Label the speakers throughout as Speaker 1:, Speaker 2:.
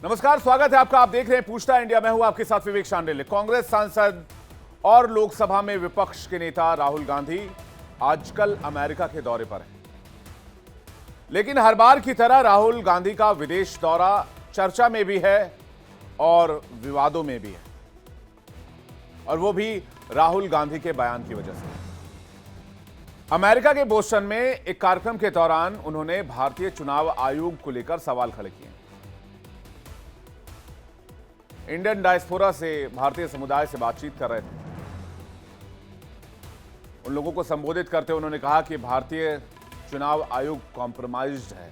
Speaker 1: नमस्कार, स्वागत है आपका। आप देख रहे हैं पूछता इंडिया। मैं हूं आपके साथ विवेक शांडिल्य। कांग्रेस सांसद और लोकसभा में विपक्ष के नेता राहुल गांधी आजकल अमेरिका के दौरे पर हैं, लेकिन हर बार की तरह राहुल गांधी का विदेश दौरा चर्चा में भी है और विवादों में भी है, और वो भी राहुल गांधी के बयान की वजह से। अमेरिका के बोस्टन में एक कार्यक्रम के दौरान उन्होंने भारतीय चुनाव आयोग को लेकर सवाल खड़े किए। इंडियन डायस्पोरा से, भारतीय समुदाय से बातचीत कर रहे थे। उन लोगों को संबोधित करते हुए उन्होंने कहा कि भारतीय चुनाव आयोग कॉम्प्रोमाइज्ड है।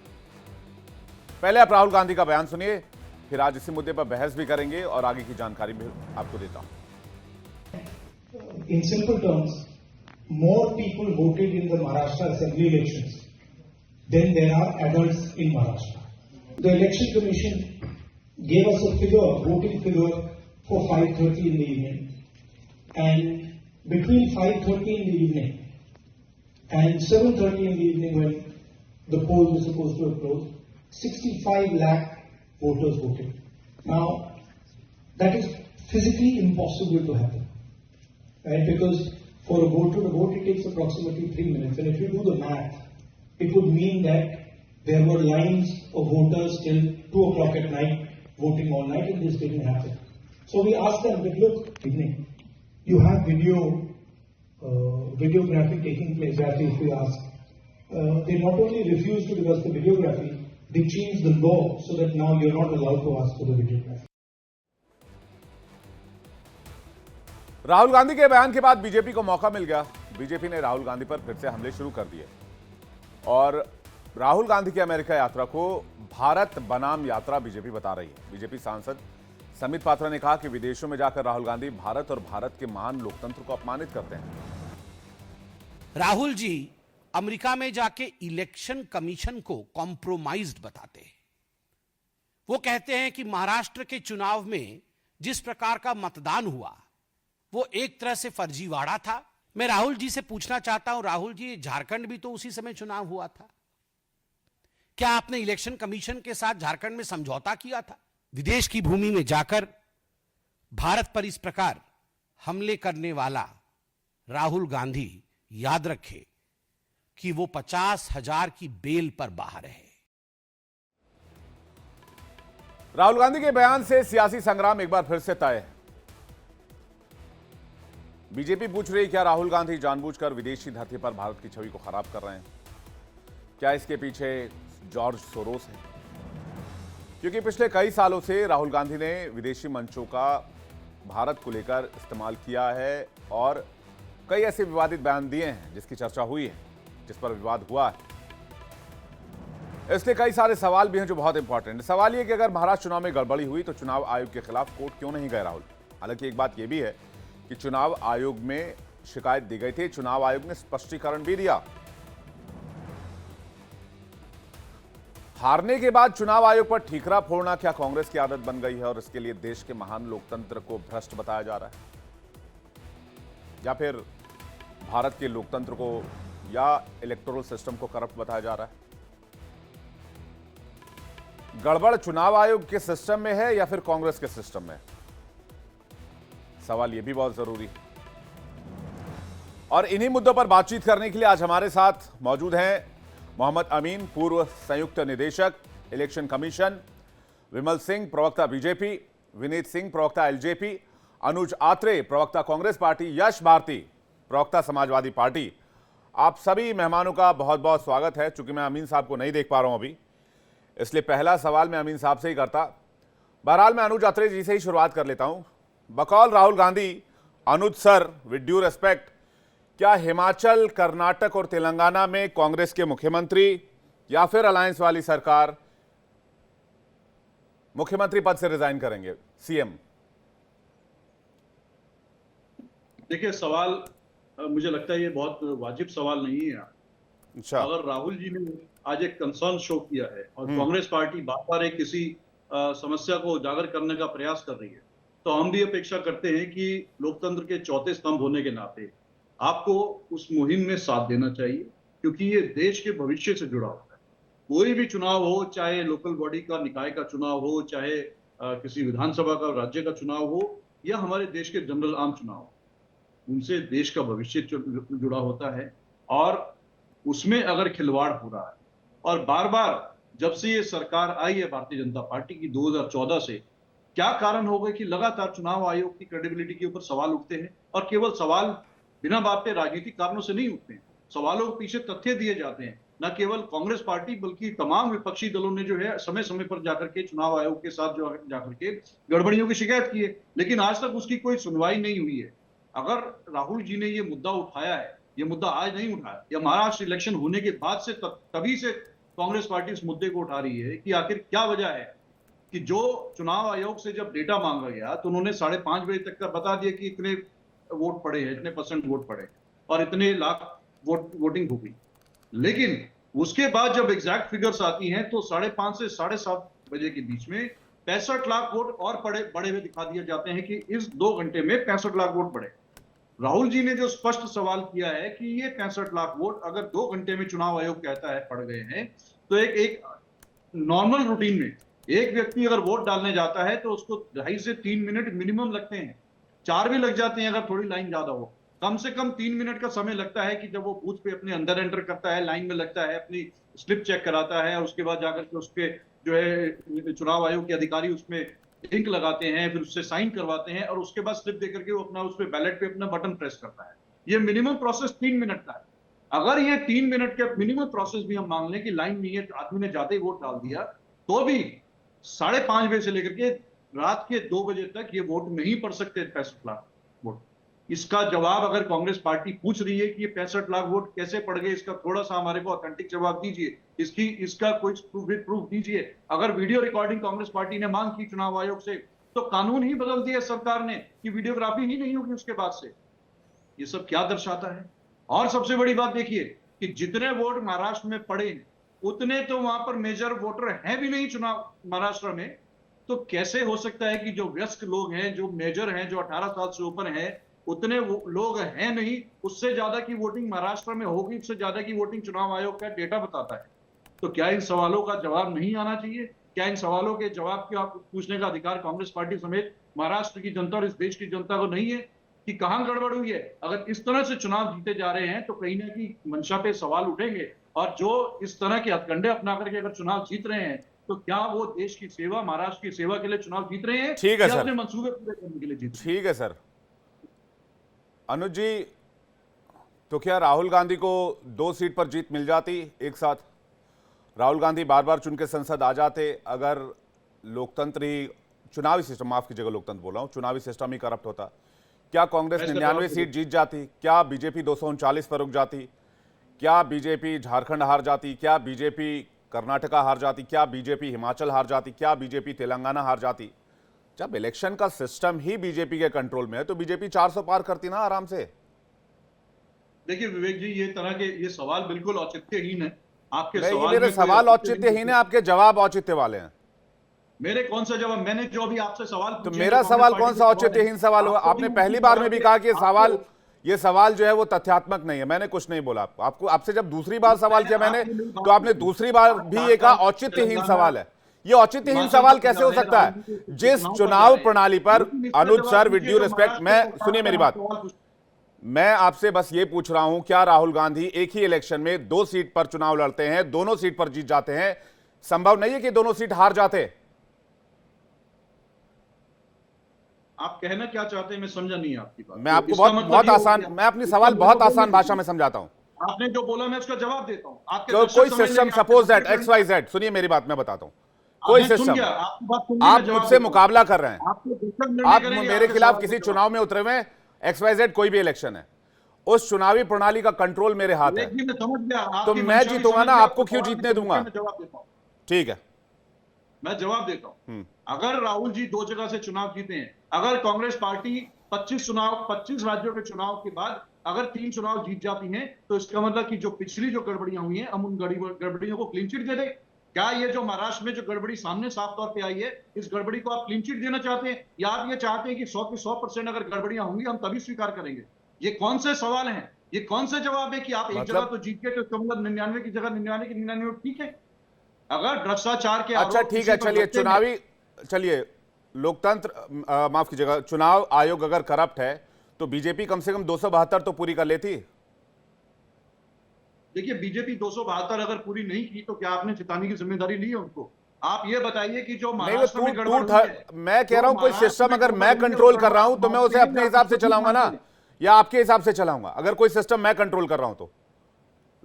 Speaker 1: पहले आप राहुल गांधी का बयान सुनिए, फिर आज इसी मुद्दे पर बहस भी करेंगे और आगे की जानकारी भी आपको देता हूं।
Speaker 2: In simple terms, more people voted in the Maharashtra Assembly elections than there are adults in Maharashtra. The Election Commission gave us a figure, voting figure for 5:30 in the evening, and between 5:30 in the evening and 7:30 in the evening, when the poll was supposed to have closed, 65 lakh voters voted. Now, that is physically impossible to happen, right? Because for a voter to vote, it takes approximately 3 minutes, and if you do the math, it would mean that there were lines of voters till 2 o'clock at night voting all night, and this didn't happen. So we asked them, but look, evening, you have videography taking place, as if we ask. They not only refused to give us the videography, they changed the law so that now you're not allowed to ask for the videography.
Speaker 1: Rahul Gandhi के बयान के बाद BJP को मौका मिल गया। BJP ने राहुल गांधी पर फिर से हमले शुरू कर दिए और राहुल गांधी की अमेरिका यात्रा को भारत बनाम यात्रा बीजेपी बता रही है। बीजेपी सांसद समित पात्रा ने कहा कि विदेशों में जाकर राहुल गांधी भारत और भारत के महान लोकतंत्र को अपमानित करते हैं।
Speaker 3: राहुल जी अमेरिका में जाके इलेक्शन कमीशन को कॉम्प्रोमाइज्ड बताते हैं। वो कहते हैं कि महाराष्ट्र के चुनाव में जिस प्रकार का मतदान हुआ वो एक तरह से फर्जीवाड़ा था। मैं राहुल जी से पूछना चाहता हूं, राहुल जी, झारखंड भी तो उसी समय चुनाव हुआ था। क्या आपने इलेक्शन कमीशन के साथ झारखंड में समझौता किया था? विदेश की भूमि में जाकर भारत पर इस प्रकार हमले करने वाला राहुल गांधी याद रखे कि वो 50,000 की बेल पर बाहर है।
Speaker 1: राहुल गांधी के बयान से सियासी संग्राम एक बार फिर से तय है। बीजेपी पूछ रही है, क्या राहुल गांधी जानबूझकर विदेशी धरती पर भारत की छवि को खराब कर रहे हैं? क्या इसके पीछे जॉर्ज सोरोस है? क्योंकि पिछले कई सालों से राहुल गांधी ने विदेशी मंचों का भारत को लेकर इस्तेमाल किया है और कई ऐसे विवादित बयान दिए हैं जिसकी चर्चा हुई है, जिस पर विवाद हुआ है। इसलिए कई सारे सवाल भी हैं जो बहुत इंपॉर्टेंट है। सवाल यह कि अगर महाराष्ट्र चुनाव में गड़बड़ी हुई तो चुनाव आयोग के खिलाफ कोर्ट क्यों नहीं गए राहुल? हालांकि एक बात यह भी है कि चुनाव आयोग में शिकायत दी गई थी, चुनाव आयोग ने स्पष्टीकरण भी दिया। हारने के बाद चुनाव आयोग पर ठीकरा फोड़ना क्या कांग्रेस की आदत बन गई है और इसके लिए देश के महान लोकतंत्र को भ्रष्ट बताया जा रहा है, या फिर भारत के लोकतंत्र को या इलेक्टोरल सिस्टम को करप्ट बताया जा रहा है? गड़बड़ चुनाव आयोग के सिस्टम में है या फिर कांग्रेस के सिस्टम में? सवाल यह भी बहुत जरूरी है। और इन्हीं मुद्दों पर बातचीत करने के लिए आज हमारे साथ मौजूद हैं मोहम्मद अमीन, पूर्व संयुक्त निदेशक इलेक्शन कमीशन, विमल सिंह, प्रवक्ता बीजेपी, विनीत सिंह, प्रवक्ता एलजेपी, अनुज आत्रे, प्रवक्ता कांग्रेस पार्टी, यश भारती, प्रवक्ता समाजवादी पार्टी। आप सभी मेहमानों का बहुत बहुत स्वागत है। चूंकि मैं अमीन साहब को नहीं देख पा रहा हूं अभी, इसलिए पहला सवाल मैं अमीन साहब से ही करता। बहरहाल मैं अनुज आत्रे जी से ही शुरुआत कर लेता हूं। बकौल राहुल गांधी, अनुज सर, विद ड्यू रेस्पेक्ट, क्या हिमाचल, कर्नाटक और तेलंगाना में कांग्रेस के मुख्यमंत्री या फिर अलायंस वाली सरकार मुख्यमंत्री पद से रिजाइन करेंगे, सीएम?
Speaker 4: देखिए, सवाल मुझे लगता है ये बहुत वाजिब सवाल नहीं है।
Speaker 1: अच्छा,
Speaker 4: अगर राहुल जी ने आज एक कंसर्न शो किया है और कांग्रेस पार्टी बार बार एक किसी समस्या को उजागर करने का प्रयास कर रही है, तो हम भी अपेक्षा करते हैं कि लोकतंत्र के चौथे स्तंभ होने के नाते आपको उस मुहिम में साथ देना चाहिए, क्योंकि ये देश के भविष्य से जुड़ा होता है। कोई भी चुनाव हो, चाहे लोकल बॉडी का, निकाय का चुनाव हो, चाहे किसी विधानसभा का, राज्य का चुनाव हो या हमारे देश के जनरल आम चुनाव, उनसे देश का भविष्य जुड़ा होता है और उसमें अगर खिलवाड़ हो रहा है, और बार बार जब से ये सरकार आई है भारतीय जनता पार्टी की 2014 से, क्या कारण हो गए कि लगातार चुनाव आयोग की क्रेडिबिलिटी के ऊपर सवाल उठते हैं, और केवल सवाल बिना बात पे राजनीतिक कारणों से नहीं उठते हैं, सवालों के पीछे तथ्य दिए जाते हैं। न केवल कांग्रेस पार्टी बल्कि तमाम विपक्षी दलों ने जो है समय समय पर जाकर के चुनाव आयोग के साथ जो जाकर के गड़बड़ियों की शिकायत की है, लेकिन आज तक उसकी कोई सुनवाई नहीं हुई है। अगर राहुल जी ने ये मुद्दा उठाया है, ये मुद्दा आज नहीं उठाया, या महाराष्ट्र इलेक्शन होने के बाद से तभी से कांग्रेस पार्टी इस मुद्दे को उठा रही है कि आखिर क्या वजह है कि जो चुनाव आयोग से जब डेटा मांगा गया तो उन्होंने 5:30 बजे तक का बता दिया कि इतने वोट पड़े हैं, इतने % वोट पड़े और इतने लाख वोटिंग हो गई। लेकिन उसके बाद जब एग्जैक्ट फिगर्स आती हैं तो 5:30 से 7:30 बजे के बीच में 65 लाख वोट और बड़े हुए दिखा दिए जाते हैं कि इस 2 घंटे में 65 लाख वोट बढ़े। राहुल जी ने जो स्पष्ट सवाल किया है कि ये 65 लाख वोट अगर 2 घंटे में चुनाव आयोग कहता है पड़ गए हैं, तो एक नॉर्मल रूटीन में एक व्यक्ति अगर वोट डालने जाता है तो उसको 2.5 से 3 मिनट मिनिमम लगते हैं, 4 भी लग जाते हैं अगर थोड़ी लाइन ज्यादा हो। कम से कम 3 मिनट का समय लगता है कि जब वो बूथ पे अपने अंदर एंटर करता है, लाइन में लगता है, अपनी स्लिप चेक कराता है, और उसके बाद जाकर के उसके जो है चुनाव आयोग के अधिकारी उसमें लिंक लगाते हैं, फिर उससे साइन करवाते हैं, और उसके बाद स्लिप देकर के वो अपना उस पे बैलेट पे अपना बटन प्रेस करता है। ये मिनिमम प्रोसेस 3 मिनट का है। अगर ये 3 मिनट का मिनिमम प्रोसेस भी हम मान लें कि लाइन नहीं है, आदमी ने जाते ही वोट डाल दिया, तो भी 5:30 बजे से लेकर के रात के 2 बजे तक ये वोट नहीं पड़ सकते 65 लाख वोट। इसका जवाब अगर कांग्रेस पार्टी पूछ रही है कि ये 65 लाख वोट कैसे पड़ गए, इसका थोड़ा सा हमारे को ऑथेंटिक जवाब दीजिए, इसका कोई प्रूफ दीजिए। अगर वीडियो रिकॉर्डिंग कांग्रेस पार्टी ने मांग की चुनाव आयोग से, तो कानून ही बदल दिया सरकार ने कि वीडियोग्राफी ही नहीं होगी उसके बाद से। ये सब क्या दर्शाता है? और सबसे बड़ी बात देखिए कि जितने वोट महाराष्ट्र में पड़े उतने तो वहां पर मेजर वोटर हैं भी नहीं चुनाव महाराष्ट्र में, तो कैसे हो सकता है कि जो वयस्क लोग हैं, जो मेजर हैं, जो 18 साल से ऊपर हैं, उतने लोग हैं नहीं, उससे ज्यादा की वोटिंग महाराष्ट्र में होगी, उससे ज्यादा की वोटिंग चुनाव आयोग का डेटा बताता है। तो क्या इन सवालों का जवाब नहीं आना चाहिए? क्या इन सवालों के जवाब के पूछने का अधिकार कांग्रेस पार्टी समेत महाराष्ट्र की जनता और इस देश की जनता को नहीं है कि कहां गड़बड़ हुई है? अगर इस तरह से चुनाव जीते जा रहे हैं तो कहीं ना कहीं मंशा पे सवाल उठेंगे, और जो इस तरह के हथकंडे अपना करके अगर चुनाव जीत रहे हैं तो क्या वो देश की सेवा, महाराष्ट्र की सेवा के लिए चुनाव जीत रहे हैं?
Speaker 1: ठीक है सर,
Speaker 4: अपने मंसूबे पूरे करने के लिए जीत रहे हैं?
Speaker 1: ठीक है सर। अनुज जी, तो क्या राहुल गांधी को 2 सीट पर जीत मिल जाती एक साथ? राहुल गांधी बार बार चुन के संसद आ जाते अगर लोकतंत्र ही, चुनावी सिस्टम, माफ कीजिएगा लोकतंत्र बोल रहा हूं, चुनावी सिस्टम ही करप्ट होता, क्या कांग्रेस 99 सीट जीत जाती? क्या बीजेपी 239 पर रुक जाती? क्या बीजेपी झारखंड हार जाती? क्या बीजेपी कर्नाटका हार जाती? क्या बीजेपी हिमाचल हार जाती? क्या बीजेपी तेलंगाना हार जाती? जब इलेक्शन का सिस्टम ही बीजेपी के कंट्रोल में है तो बीजेपी 400 पार करती ना आराम से।
Speaker 4: देखिए विवेक जी, ये सवाल बिल्कुल औचित्यहीन है। आपके
Speaker 1: नहीं,
Speaker 4: सवाल
Speaker 1: मेरे
Speaker 4: में
Speaker 1: सवाल औचित्यहीन है, आपके जवाब औचित्य वाले हैं।
Speaker 4: मेरे कौन सा जवाब? मैंने जो भी आपसे सवाल
Speaker 1: तो
Speaker 4: पूछे,
Speaker 1: मेरा
Speaker 4: जो
Speaker 1: सवाल
Speaker 4: कांग्रेस
Speaker 1: कौन सा
Speaker 4: पार्टी के
Speaker 1: औचित्यहीन सवाल हुआ?
Speaker 4: आपको
Speaker 1: आपने
Speaker 4: भी
Speaker 1: पहली
Speaker 4: उसी
Speaker 1: बार में भी कहा कि ये सवाल जो है वो तथ्यात्मक नहीं है। मैंने कुछ नहीं बोला आपको। आपसे जब दूसरी बार सवाल किया मैंने, तो आपने दूसरी बार भी ये कहा औचित्यहीन सवाल है। ये औचित्यहीन सवाल कैसे हो सकता है? जिस चुनाव प्रणाली पर, अनुज सर, विद ड्यू रिस्पेक्ट, मैं, सुनिए मेरी बात, मैं आपसे बस ये पूछ रहा हूं, क्या राहुल गांधी एक ही इलेक्शन में 2 सीट पर चुनाव लड़ते हैं, दोनों सीट पर जीत जाते हैं? संभव नहीं है कि दोनों सीट हार जाते।
Speaker 4: आप कहना क्या चाहते हैं मैं समझा नहीं आपकी बात।
Speaker 1: मैं आपको बहुत आसान, मैं अपनी सवाल बहुत आसान भाषा में समझाता हूं।
Speaker 4: आपने जो बोला मैं उसका जवाब देता हूं। आपके
Speaker 1: तो कोई सिस्टम, सपोज दैट XYZ, सुनिए मेरी बात, मैं बताता हूं, कोई सिस्टम, आप मुझसे मुकाबला कर रहे हैं, आप मेरे खिलाफ किसी चुनाव में उतरे हुए, XYZ कोई भी इलेक्शन है, उस चुनावी प्रणाली का कंट्रोल मेरे हाथ है, तो मैं जीतूंगा ना, आपको क्यों जीतने दूंगा? ठीक है,
Speaker 4: मैं जवाब देता हूं। अगर राहुल जी 2 जगह से चुनाव जीते हैं, अगर कांग्रेस पार्टी 25 राज्यों के चुनाव के बाद अगर 3 चुनाव जीत जाती हैं, तो इसका मतलब कि जो पिछली जो गड़बड़ियां हुई हैं, हम उन गड़बड़ियों को क्लीन चिट दे दें। क्या ये जो महाराष्ट्र में जो गड़बड़ी सामने साफ तौर पे आई है, इस गड़बड़ी को आप क्लीन चिट देना चाहते हैं, या आप ये चाहते हैं कि 100 की 100% अगर गड़बड़ियां होंगी हम तभी स्वीकार करेंगे? ये कौन से सवाल हैं? ये कौन से जवाब है कि आप एक जगह तो जीत गए तो इसका मतलब 99 की जगह 99 की 99 ठीक है? अगर भ्रष्टाचार के,
Speaker 1: अच्छा ठीक है, चलिए चुनावी, चलिए लोकतंत्र माफ कीजिएगा, चुनाव आयोग अगर करप्ट है तो बीजेपी कम से कम 272 तो पूरी कर लेती।
Speaker 4: देखिए, बीजेपी 272 अगर पूरी नहीं की तो क्या आपने जिताने की जिम्मेदारी ली है उनको? आप ये बताइए कि जो
Speaker 1: नहीं, वो
Speaker 4: महाराष्ट्र में गड़बड़ हुई है,
Speaker 1: मैं कह रहा हूं कोई सिस्टम अगर मैं कंट्रोल कर रहा हूं तो मैं उसे अपने हिसाब से चलाऊंगा ना, या आपके हिसाब से चलाऊंगा। अगर कोई सिस्टम मैं कंट्रोल कर रहा हूं तो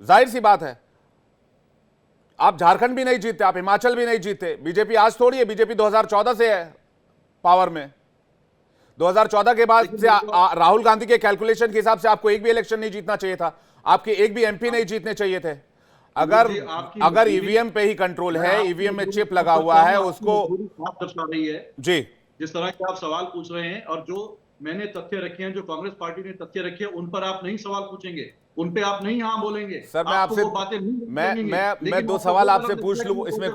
Speaker 1: जाहिर सी बात है, आप झारखंड भी नहीं जीतते, आप हिमाचल भी नहीं जीते। बीजेपी आज थोड़ी है, बीजेपी 2014 से है पावर में। 2014 के बाद से राहुल गांधी के कैलकुलेशन के हिसाब से आपको एक भी इलेक्शन नहीं जीतना चाहिए था, आपके एक भी एमपी नहीं जीतने चाहिए थे। अगर ईवीएम पे ही कंट्रोल है, ईवीएम में चिप लगा हुआ है, उसको
Speaker 4: दर्शा रही है
Speaker 1: जी,
Speaker 4: जिस तरह के आप सवाल पूछ रहे हैं, और जो मैंने तथ्य रखे हैं, जो कांग्रेस पार्टी ने तथ्य रखे हैं, उन पर आप नहीं सवाल पूछेंगे, उन पे आप नहीं हाँ बोलेंगे।
Speaker 1: सर मैं आपसे मैं दो सवाल आपसे पूछ लूं, इसमें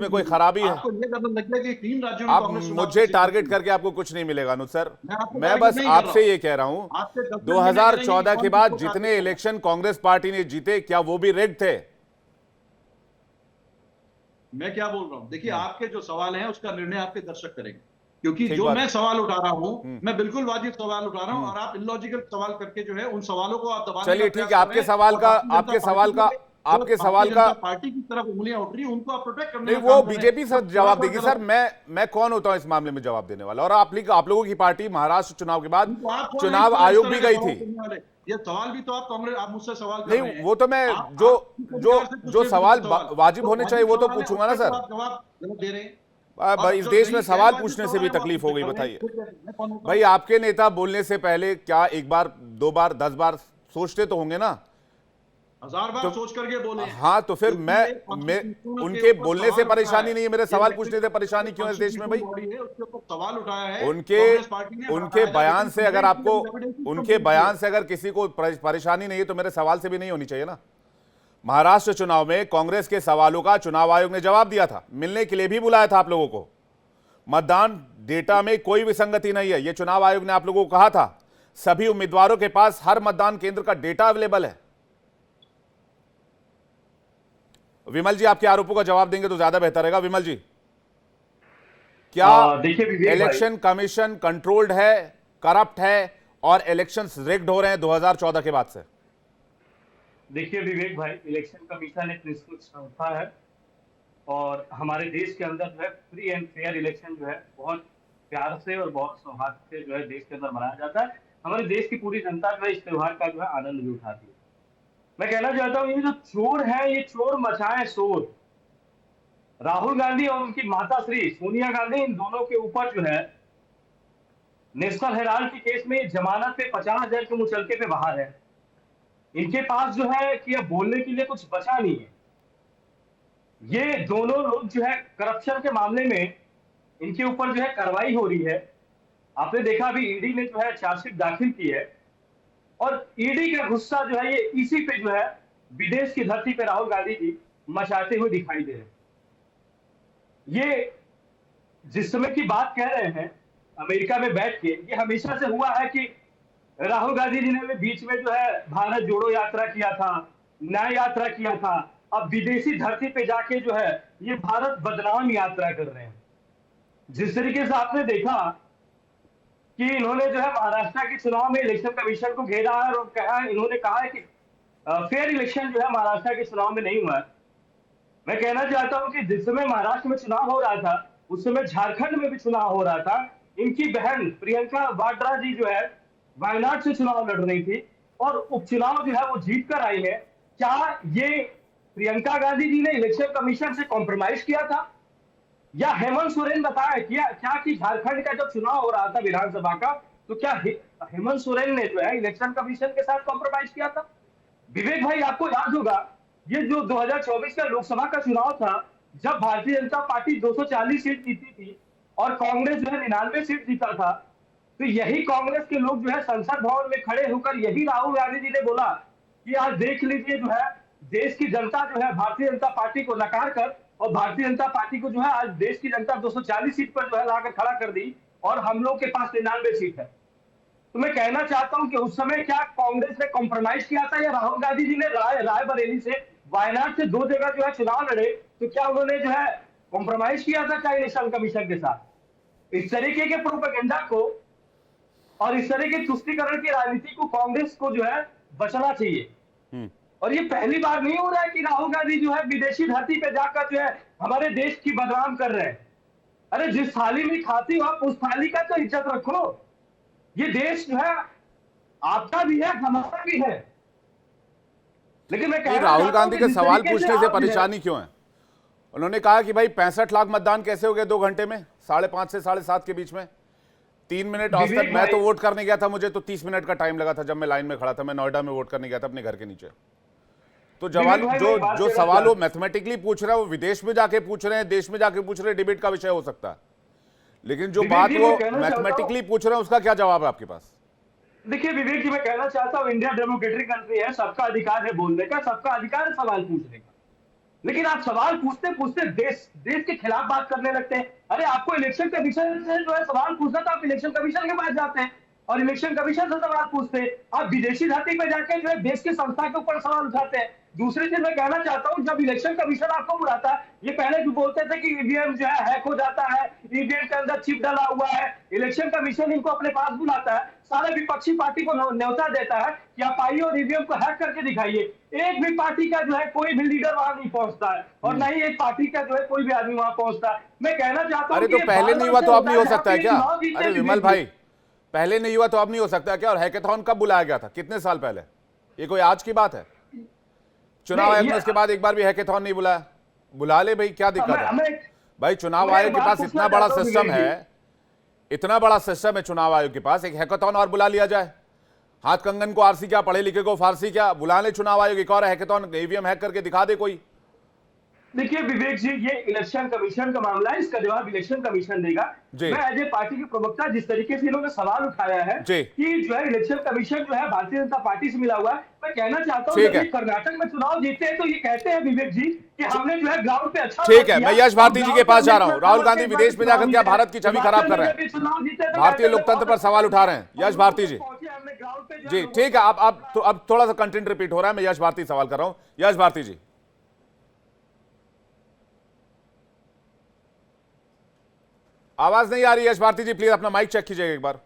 Speaker 1: कोई खराबी है?
Speaker 4: आपको ये डर लग गया कि 3 राज्यों में
Speaker 1: आप
Speaker 4: कांग्रेस
Speaker 1: मुझे टारगेट करके आपको कुछ नहीं मिलेगा अनुज सर। मैं बस आपसे ये कह रहा हूं 2014 के बाद जितने इलेक्शन कांग्रेस पार्टी ने जीते, क्या वो भी रिग्ड थे?
Speaker 4: मैं क्या बोल रहा हूं, देखिए आपके जो सवाल हैं उसका निर्णय आपके दर्शक करेंगे, क्योंकि जो मैं सवाल उठा रहा हूं, मैं बिल्कुल वाजिब सवाल उठा रहा हूं, और आप इलॉजिकल सवाल करके जो है उन सवालों को आप दबाने का
Speaker 1: चलिए ठीक है, आपके सवाल का
Speaker 4: पार्टी की तरफ उंगलियां उठ रही है, उनको आप प्रोटेक्ट करने
Speaker 1: नहीं, वो बीजेपी सर जवाब देगी। सर मैं कौन होता हूं इस मामले में जवाब देने वाला? और आप लोगों की पार्टी महाराष्ट्र चुनाव के बाद चुनाव आयोग भी गई थी।
Speaker 4: ये सवाल भी तो आप कांग्रेस, आप मुझसे सवाल कर रहे हैं।
Speaker 1: नहीं, वो तो मैं जो सवाल वाजिब होने चाहिए वो तो पूछूंगा ना सर।
Speaker 4: जवाब दे रहे हैं
Speaker 1: भाई, इस देश में सवाल पूछने से भी तकलीफ हो गई, बताइए भाई। आपके नेता बोलने से पहले क्या एक बार, 2 बार, 10 बार सोचते तो होंगे ना?
Speaker 4: 1000 बार सोच करके बोले।
Speaker 1: हाँ, तो फिर मैं उनके बोलने से परेशानी नहीं है, मेरे सवाल पूछने से परेशानी क्यों है इस देश में भाई?
Speaker 4: सवाल उठाया है
Speaker 1: उनके बयान से अगर आपको, उनके बयान से अगर किसी को परेशानी नहीं है तो मेरे सवाल से भी नहीं होनी चाहिए ना। महाराष्ट्र चुनाव में कांग्रेस के सवालों का चुनाव आयोग ने जवाब दिया था, मिलने के लिए भी बुलाया था आप लोगों को। मतदान डेटा में कोई विसंगति नहीं है, यह चुनाव आयोग ने आप लोगों को कहा था। सभी उम्मीदवारों के पास हर मतदान केंद्र का डेटा अवेलेबल है। विमल जी आपके आरोपों का जवाब देंगे तो ज्यादा बेहतर रहेगा। विमल जी, क्या इलेक्शन कमीशन कंट्रोल्ड है, करप्ट है और इलेक्शंस रिग्ड हो रहे हैं 2014 के बाद से?
Speaker 5: देखिए विवेक भाई, इलेक्शन कमीशन एक निष्पक्ष संस्था है और हमारे देश के अंदर जो है फ्री एंड फेयर इलेक्शन जो है बहुत प्यार से और बहुत सौहार्द से जो है देश के अंदर मनाया जाता है। हमारे देश की पूरी जनता जो है इस त्योहार का जो है आनंद भी उठाती है। मैं कहना चाहता हूँ, ये जो चोर है, ये चोर मचाए शोर। राहुल गांधी और उनकी माता श्री सोनिया गांधी, इन दोनों के ऊपर जो है नेशनल हेराल्ड के केस में जमानत पे 50,000 के मुचलके पे बाहर है। इनके पास जो है कि अब बोलने के लिए कुछ बचा नहीं है। ये दोनों लोग जो है करप्शन के मामले में इनके ऊपर जो है कार्रवाई हो रही है। आपने देखा अभी ईडी ने जो है चार्जशीट दाखिल की है और ईडी का गुस्सा जो है ये इसी पे जो है विदेश की धरती पे राहुल गांधी जी मचाते हुए दिखाई दे रहे हैं। ये जिस समय की बात कह रहे हैं अमेरिका में बैठ के, ये हमेशा से हुआ है कि राहुल गांधी जी ने बीच में जो है भारत जोड़ो यात्रा किया था, न्याय यात्रा किया था। अब विदेशी धरती पे जाके जो है ये भारत बदनाम यात्रा कर रहे हैं। जिस तरीके से आपने देखा कि इन्होंने जो है महाराष्ट्र के चुनाव में इलेक्शन कमीशन को घेरा है और इन्होंने कहा है कि फेयर इलेक्शन जो है महाराष्ट्र के चुनाव में नहीं हुआ है। मैं कहना चाहता हूं कि जिस समय महाराष्ट्र में चुनाव हो रहा था उस समय झारखंड में भी चुनाव हो रहा था। इनकी बहन प्रियंका वाड्रा जी जो है वायनाड से चुनाव लड़ रही थी और उपचुनाव जो है वो जीत कर आई है। क्या ये प्रियंका गांधी जी ने इलेक्शन कमीशन से कॉम्प्रोमाइज किया था या हेमंत सोरेन बताया क्या कि झारखंड का जब चुनाव हो रहा था विधानसभा का तो क्या हेमंत सोरेन ने जो है इलेक्शन कमीशन के साथ कॉम्प्रोमाइज किया था? विवेक भाई, आपको याद होगा ये जो 2024 का लोकसभा का चुनाव था, जब भारतीय जनता पार्टी 240 सीट जीती थी और कांग्रेस जो है 99 सीट जीता था, तो यही कांग्रेस के लोग जो है संसद भवन में खड़े होकर यही राहुल गांधी जी ने बोला कि आज देख लीजिए जो है देश की जनता जो है भारतीय जनता पार्टी को नकार कर और भारतीय जनता पार्टी को जो है आज देश की जनता 240 सीट पर जो है लाकर खड़ा कर दी और हम लोग के पास 99 सीट है। तो मैं कहना चाहता हूं कि उस समय क्या कांग्रेस ने कॉम्प्रोमाइज किया था या राहुल गांधी जी ने रायबरेली से वायनाड से 2 जगह जो है चुनाव लड़े तो क्या उन्होंने जो है कॉम्प्रोमाइज किया था क्या इलेक्शन कमीशन के साथ? इस तरीके के प्रोपेगेंडा को और इस तरह के तुष्टीकरण की राजनीति को कांग्रेस को जो है बचना चाहिए। और ये पहली बार नहीं हो रहा है कि राहुल गांधी जो है विदेशी धरती पे जाकर जो है हमारे देश की बदनाम कर रहे हैं। अरे जिस थाली में खाती हो आप उस थाली का तो इज्जत रखो। ये देश जो है आपका भी है, हमारा भी है। लेकिन मैं
Speaker 1: नहीं, राहुल गांधी के सवाल पूछने से परेशानी क्यों है? उन्होंने कहा कि भाई 65 लाख मतदान कैसे हो गए 2 घंटे में, 5:30 से 7:30 के बीच में, 3 मिनट औसत। मैं तो वोट करने गया था, मुझे तो 30 मिनट का टाइम लगा था जब मैं लाइन में खड़ा था। मैं नोएडा में वोट करने गया था अपने घर के नीचे। तो जवाब जो सवाल वो मैथमेटिकली पूछ रहा है वो विदेश में जाके पूछ रहे हैं, देश में जाके पूछ रहे हैं, डिबेट का विषय हो सकता है। लेकिन जो बात वो मैथमेटिकली पूछ रहे हैं उसका क्या जवाब है आपके पास?
Speaker 5: देखिए विवेक जी, मैं कहना चाहता हूं इंडिया डेमोक्रेटिक कंट्री है, सबका अधिकार है बोलने का, सबका अधिकार है सवाल पूछने का। लेकिन आप सवाल पूछते पूछते देश के खिलाफ बात करने लगते हैं। अरे आपको इलेक्शन कमीशन से जो है सवाल पूछना तो आप इलेक्शन कमीशन के पास जाते हैं और इलेक्शन कमीशन से सवाल पूछते हैं। आप विदेशी धरती पे जाके जो है देश की संस्था के ऊपर सवाल उठाते हैं। दूसरी चीज मैं कहना चाहता हूं, जब इलेक्शन कमीशन आपको बुलाता है, ये पहले भी बोलते थे कि ईवीएम जो है हैक हो जाता है, ईवीएम के अंदर चिप डाला हुआ है। इलेक्शन कमीशन इनको अपने पास बुलाता है, सारे विपक्षी पार्टी को न्योता देता है कि आप आइए और ईवीएम को हैक करके दिखाइए। एक भी पार्टी का जो है कोई भी लीडर वहां नहीं पहुंचता है और न ही एक पार्टी का जो है कोई भी आदमी वहां पहुंचता है। मैं कहना चाहता हूं
Speaker 1: अरे तो पहले नहीं हुआ तो अब नहीं हो सकता है क्या? अरे विमल भाई, पहले नहीं हुआ तो अब नहीं हो सकता क्या? और हैकेथॉन कब बुलाया गया था? कितने साल पहले? ये कोई आज की बात है? चुनाव आयोग ने उसके बाद एक बार भी हैकेथॉन नहीं बुलाया। बुला ले भाई, क्या दिक्कत है भाई? चुनाव आयोग के पास इतना बड़ा सिस्टम है, इतना बड़ा सिस्टम है चुनाव आयोग के पास, एक हैकेथॉन और बुला लिया जाए। हाथ कंगन को आरसी क्या, पढ़े लिखे को फारसी क्या? बुला ले चुनाव आयोग एक और हैकेथॉन, ईवीएम हैक करके दिखा दे कोई।
Speaker 5: देखिए विवेक जी, ये इलेक्शन कमीशन का मामला है, इसका जवाब इलेक्शन कमीशन देगा। मैं एज ए पार्टी के प्रवक्ता जिस तरीके से इन्होंने सवाल उठाया है कि जो है इलेक्शन कमीशन जो है भारतीय जनता पार्टी से मिला हुआ है, मैं कहना चाहता हूँ जब कर्नाटक में चुनाव जीतते हैं तो ये कहते हैं विवेक जी कि हमने जो है ग्राउंड पे अच्छा।
Speaker 1: ठीक है, मैं यश भारती जी के पास जा रहा हूँ। राहुल गांधी विदेश में जाकर क्या भारत की छवि खराब कर रहे हैं? भारतीय लोकतंत्र पर सवाल उठा रहे हैं यश भारती जी। जी ठीक है, आप तो अब थोड़ा सा कंटेंट रिपीट हो रहा है। मैं यश भारती सवाल कर रहा हूँ। यश भारती जी, आवाज नहीं आ रही। यश भारती जी प्लीज अपना माइक चेक कीजिएगा एक बार।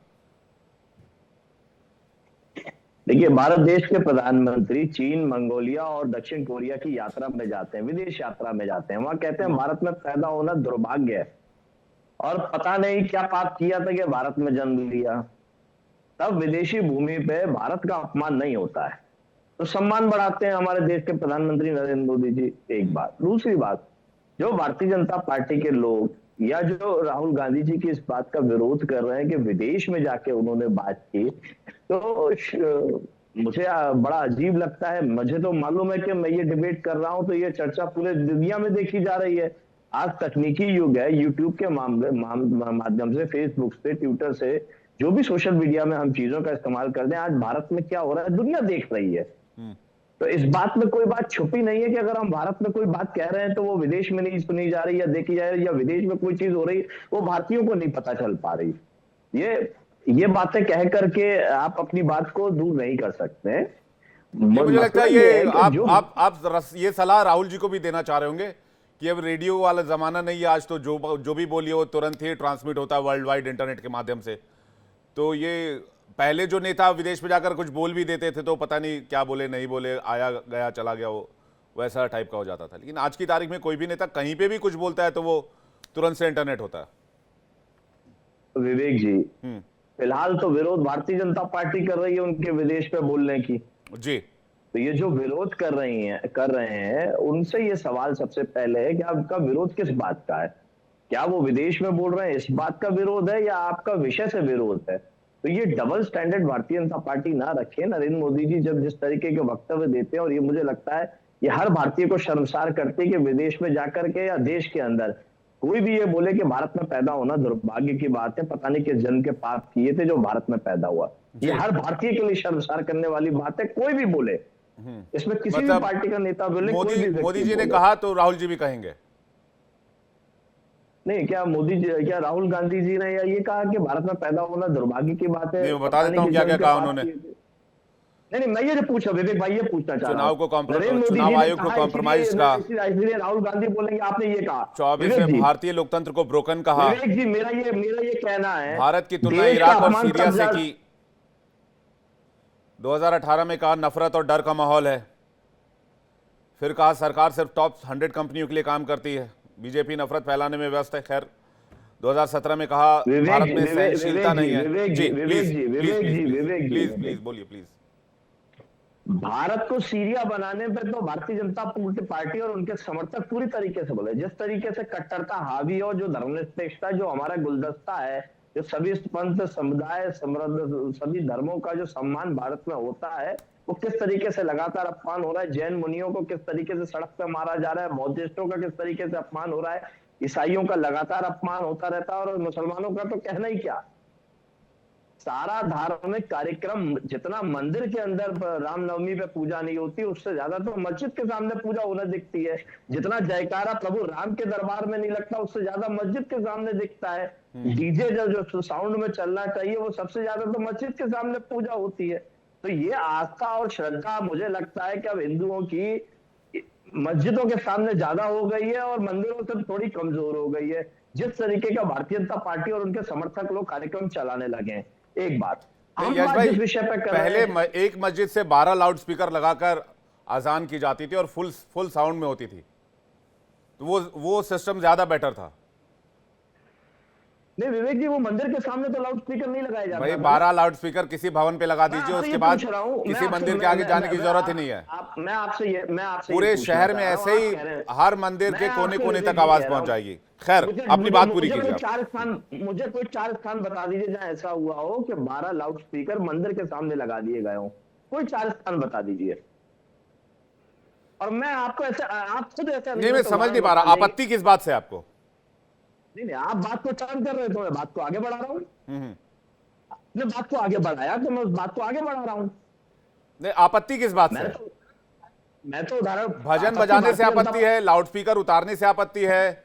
Speaker 6: देखिए, भारत देश के प्रधानमंत्री चीन, मंगोलिया और दक्षिण कोरिया की यात्रा में जाते हैं, विदेश यात्रा में जाते हैं। वहां कहते हैं भारत में पैदा होना दुर्भाग्य है और पता नहीं क्या पाप किया था कि भारत में जन्म लिया। तब विदेशी भूमि पे भारत का अपमान नहीं होता है तो सम्मान बढ़ाते हैं हमारे देश के प्रधानमंत्री नरेंद्र मोदी जी। एक बात। दूसरी बात, जो भारतीय जनता पार्टी के लोग या जो राहुल गांधी जी की इस बात का विरोध कर रहे हैं कि विदेश में जाके उन्होंने बात की, तो मुझे बड़ा अजीब लगता है। मुझे तो मालूम है कि मैं ये डिबेट कर रहा हूं तो ये चर्चा पूरे दुनिया में देखी जा रही है। आज तकनीकी युग है, यूट्यूब के माध्यम से, फेसबुक से, ट्विटर से, जो भी सोशल मीडिया में हम चीजों का इस्तेमाल करते हैं, आज भारत में क्या हो रहा है दुनिया देख रही है। तो इस बात में कोई बात छुपी नहीं है कि अगर हम भारत में कोई बात कह रहे हैं तो वो विदेश में नहीं सुनी जा रही या देखी जा रही, या विदेश में कोई चीज हो रही वो भारतीयों को नहीं पता चल पा रही। ये बातें कह करके आप अपनी बात को दूर नहीं कर सकते।
Speaker 1: मुझे लगता है ये आप ये सलाह राहुल जी को भी देना चाह रहे होंगे कि अब रेडियो वाला जमाना नहीं है। आज तो जो भी बोलिए वो तुरंत ही ट्रांसमिट होता है वर्ल्ड वाइड इंटरनेट के माध्यम से। तो ये पहले जो नेता विदेश में जाकर कुछ बोल भी देते थे तो पता नहीं क्या बोले, नहीं बोले, आया गया चला गया, वो वैसा टाइप का हो जाता था। लेकिन आज की तारीख में कोई भी नेता कहीं पे भी कुछ बोलता है तो वो तुरंत से इंटरनेट होता है।
Speaker 6: विवेक जी, फिलहाल तो विरोध भारतीय जनता पार्टी कर रही है उनके विदेश पे बोलने की
Speaker 1: जी।
Speaker 6: तो ये जो विरोध कर रहे हैं उनसे ये सवाल सबसे पहले है कि आपका विरोध किस बात का है? क्या वो विदेश में बोल रहे हैं इस बात का विरोध है या आपका विषय से विरोध है? तो ये double standard Bharatiya Janata party ना रखे। नरेंद्र मोदी जी जब जिस तरीके के वक्तव्य देते हैं, और ये मुझे लगता है ये हर भारतीय को शर्मसार करते हैं कि विदेश में जाकर के या देश के अंदर कोई भी ये बोले कि भारत में पैदा होना दुर्भाग्य की बात है, पता नहीं किस जन्म के पाप किए थे जो भारत में पैदा हुआ। ये हर भारतीय के लिए शर्मसार करने वाली बात है। कोई भी बोले, इसमें किसी भी पार्टी का नेता बोले,
Speaker 1: मोदी जी ने कहा तो राहुल जी भी कहेंगे
Speaker 6: नहीं? क्या मोदी जी, क्या राहुल गांधी जी ने या ये कहा कि भारत में पैदा होना दुर्भाग्य की बात है?
Speaker 1: नहीं, बता देता हूं क्या क्या कहा उन्होंने।
Speaker 6: नहीं, मैं ये जो पूछा विवेक भाई, ये पूछना चाह रहा
Speaker 1: चुनाव
Speaker 6: हूं,
Speaker 1: को
Speaker 6: नरेंद्र मोदी
Speaker 1: चुनाव
Speaker 6: जी ने
Speaker 1: आयोग को
Speaker 6: कहा,
Speaker 1: कॉम्प्रोमाइज
Speaker 6: इसीलिए
Speaker 1: का,
Speaker 6: इसीलिए राहुल गांधी बोलेंगे आपने ये कहा।
Speaker 1: 24
Speaker 6: विवेक
Speaker 1: में
Speaker 6: जी,
Speaker 1: भारतीय लोकतंत्र को ब्रोकन कहा,
Speaker 6: विवेक जी मेरा ये कहना है,
Speaker 1: भारत की तुलना
Speaker 6: देश का
Speaker 1: इराक और
Speaker 6: अपमान
Speaker 1: सीरिया
Speaker 6: तब
Speaker 1: से की, 2018 में कहा नफरत और डर का माहौल है, फिर कहा सरकार सिर्फ टॉप 100 कंपनियों के लिए काम करती है, बीजेपी नफरत फैलाने में व्यस्त है। खैर 2017 में कहा भारत में सहनशीलता नहीं है। जी प्लीज प्लीज प्लीज बोलिए प्लीज।
Speaker 6: भारत को सीरिया बनाने पे तो भारतीय जनता पार्टी और उनके समर्थक पूरी तरीके से बोले, जिस तरीके से कट्टरता हावी और जो धर्मनिरपेक्षता, जो हमारा गुलदस्ता है, जो सभी पंथ समुदाय सभी धर्मों का जो सम्मान भारत में होता है, वो किस तरीके से लगातार अपमान हो रहा है। जैन मुनियों को किस तरीके से सड़क पे मारा जा रहा है, बौद्धिस्टों का किस तरीके से अपमान हो रहा है, ईसाइयों का लगातार अपमान होता रहता है, और मुसलमानों का तो कहना ही क्या। सारा धार्मिक कार्यक्रम, जितना मंदिर के अंदर रामनवमी पे पूजा नहीं होती, उससे ज्यादा तो मस्जिद के सामने पूजा होना दिखती है। जितना जयकारा प्रभु राम के दरबार में नहीं लगता, उससे ज्यादा मस्जिद के सामने दिखता है। डीजे जो साउंड में चलना चाहिए, वो सबसे ज्यादा तो मस्जिद के सामने पूजा होती है। तो ये आस्था और श्रद्धा मुझे लगता है कि अब हिंदुओं की मस्जिदों के सामने ज्यादा हो गई है और मंदिरों से थोड़ी कमजोर हो गई है, जिस तरीके का भारतीय जनता पार्टी और उनके समर्थक लोग कार्यक्रम चलाने लगे हैं। एक बात हम
Speaker 1: यश भाई,
Speaker 6: जिस विषय पर कर रहे हैं,
Speaker 1: पहले एक मस्जिद से 12 लाउड स्पीकर लगाकर अजान की जाती थी और फुल साउंड में होती थी, तो वो सिस्टम ज्यादा बेटर था।
Speaker 6: नहीं विवेक जी, वो मंदिर के सामने तो लाउड स्पीकर नहीं लगाए जाते
Speaker 1: भाई 12 लाउड स्पीकर किसी भवन पे लगा दीजिए, उसके बाद किसी मंदिर के आगे जाने की जरूरत ही नहीं है।
Speaker 6: मैं आपसे
Speaker 1: पूरे शहर में ऐसे ही हर मंदिर के कोने कोने तक आवाज पहुंच जाएगी। खैर अपनी बात पूरी कीजिए।
Speaker 6: मुझे कोई 4 स्थान बता दीजिए जहां ऐसा हुआ हो कि 12 लाउड स्पीकर मंदिर के सामने लगा दिए गए हो, कोई 4 स्थान बता दीजिए। और मैं आपको ऐसे, आप खुद ऐसा
Speaker 1: नहीं, मैं समझ नहीं पा रहा आपत्ति किस बात से आपको।
Speaker 6: नहीं, आप बात को टर्न कर रहे थे, मैं बात को आगे बढ़ा रहा हूँ। आपने बात को आगे बढ़ाया तो मैं उस बात को आगे बढ़ा रहा हूँ।
Speaker 1: नहीं, आपत्ति किस बात से?
Speaker 6: मैं तो उदाहरण,
Speaker 1: भजन बजाने से आपत्ति है, लाउडस्पीकर उतारने से आपत्ति है,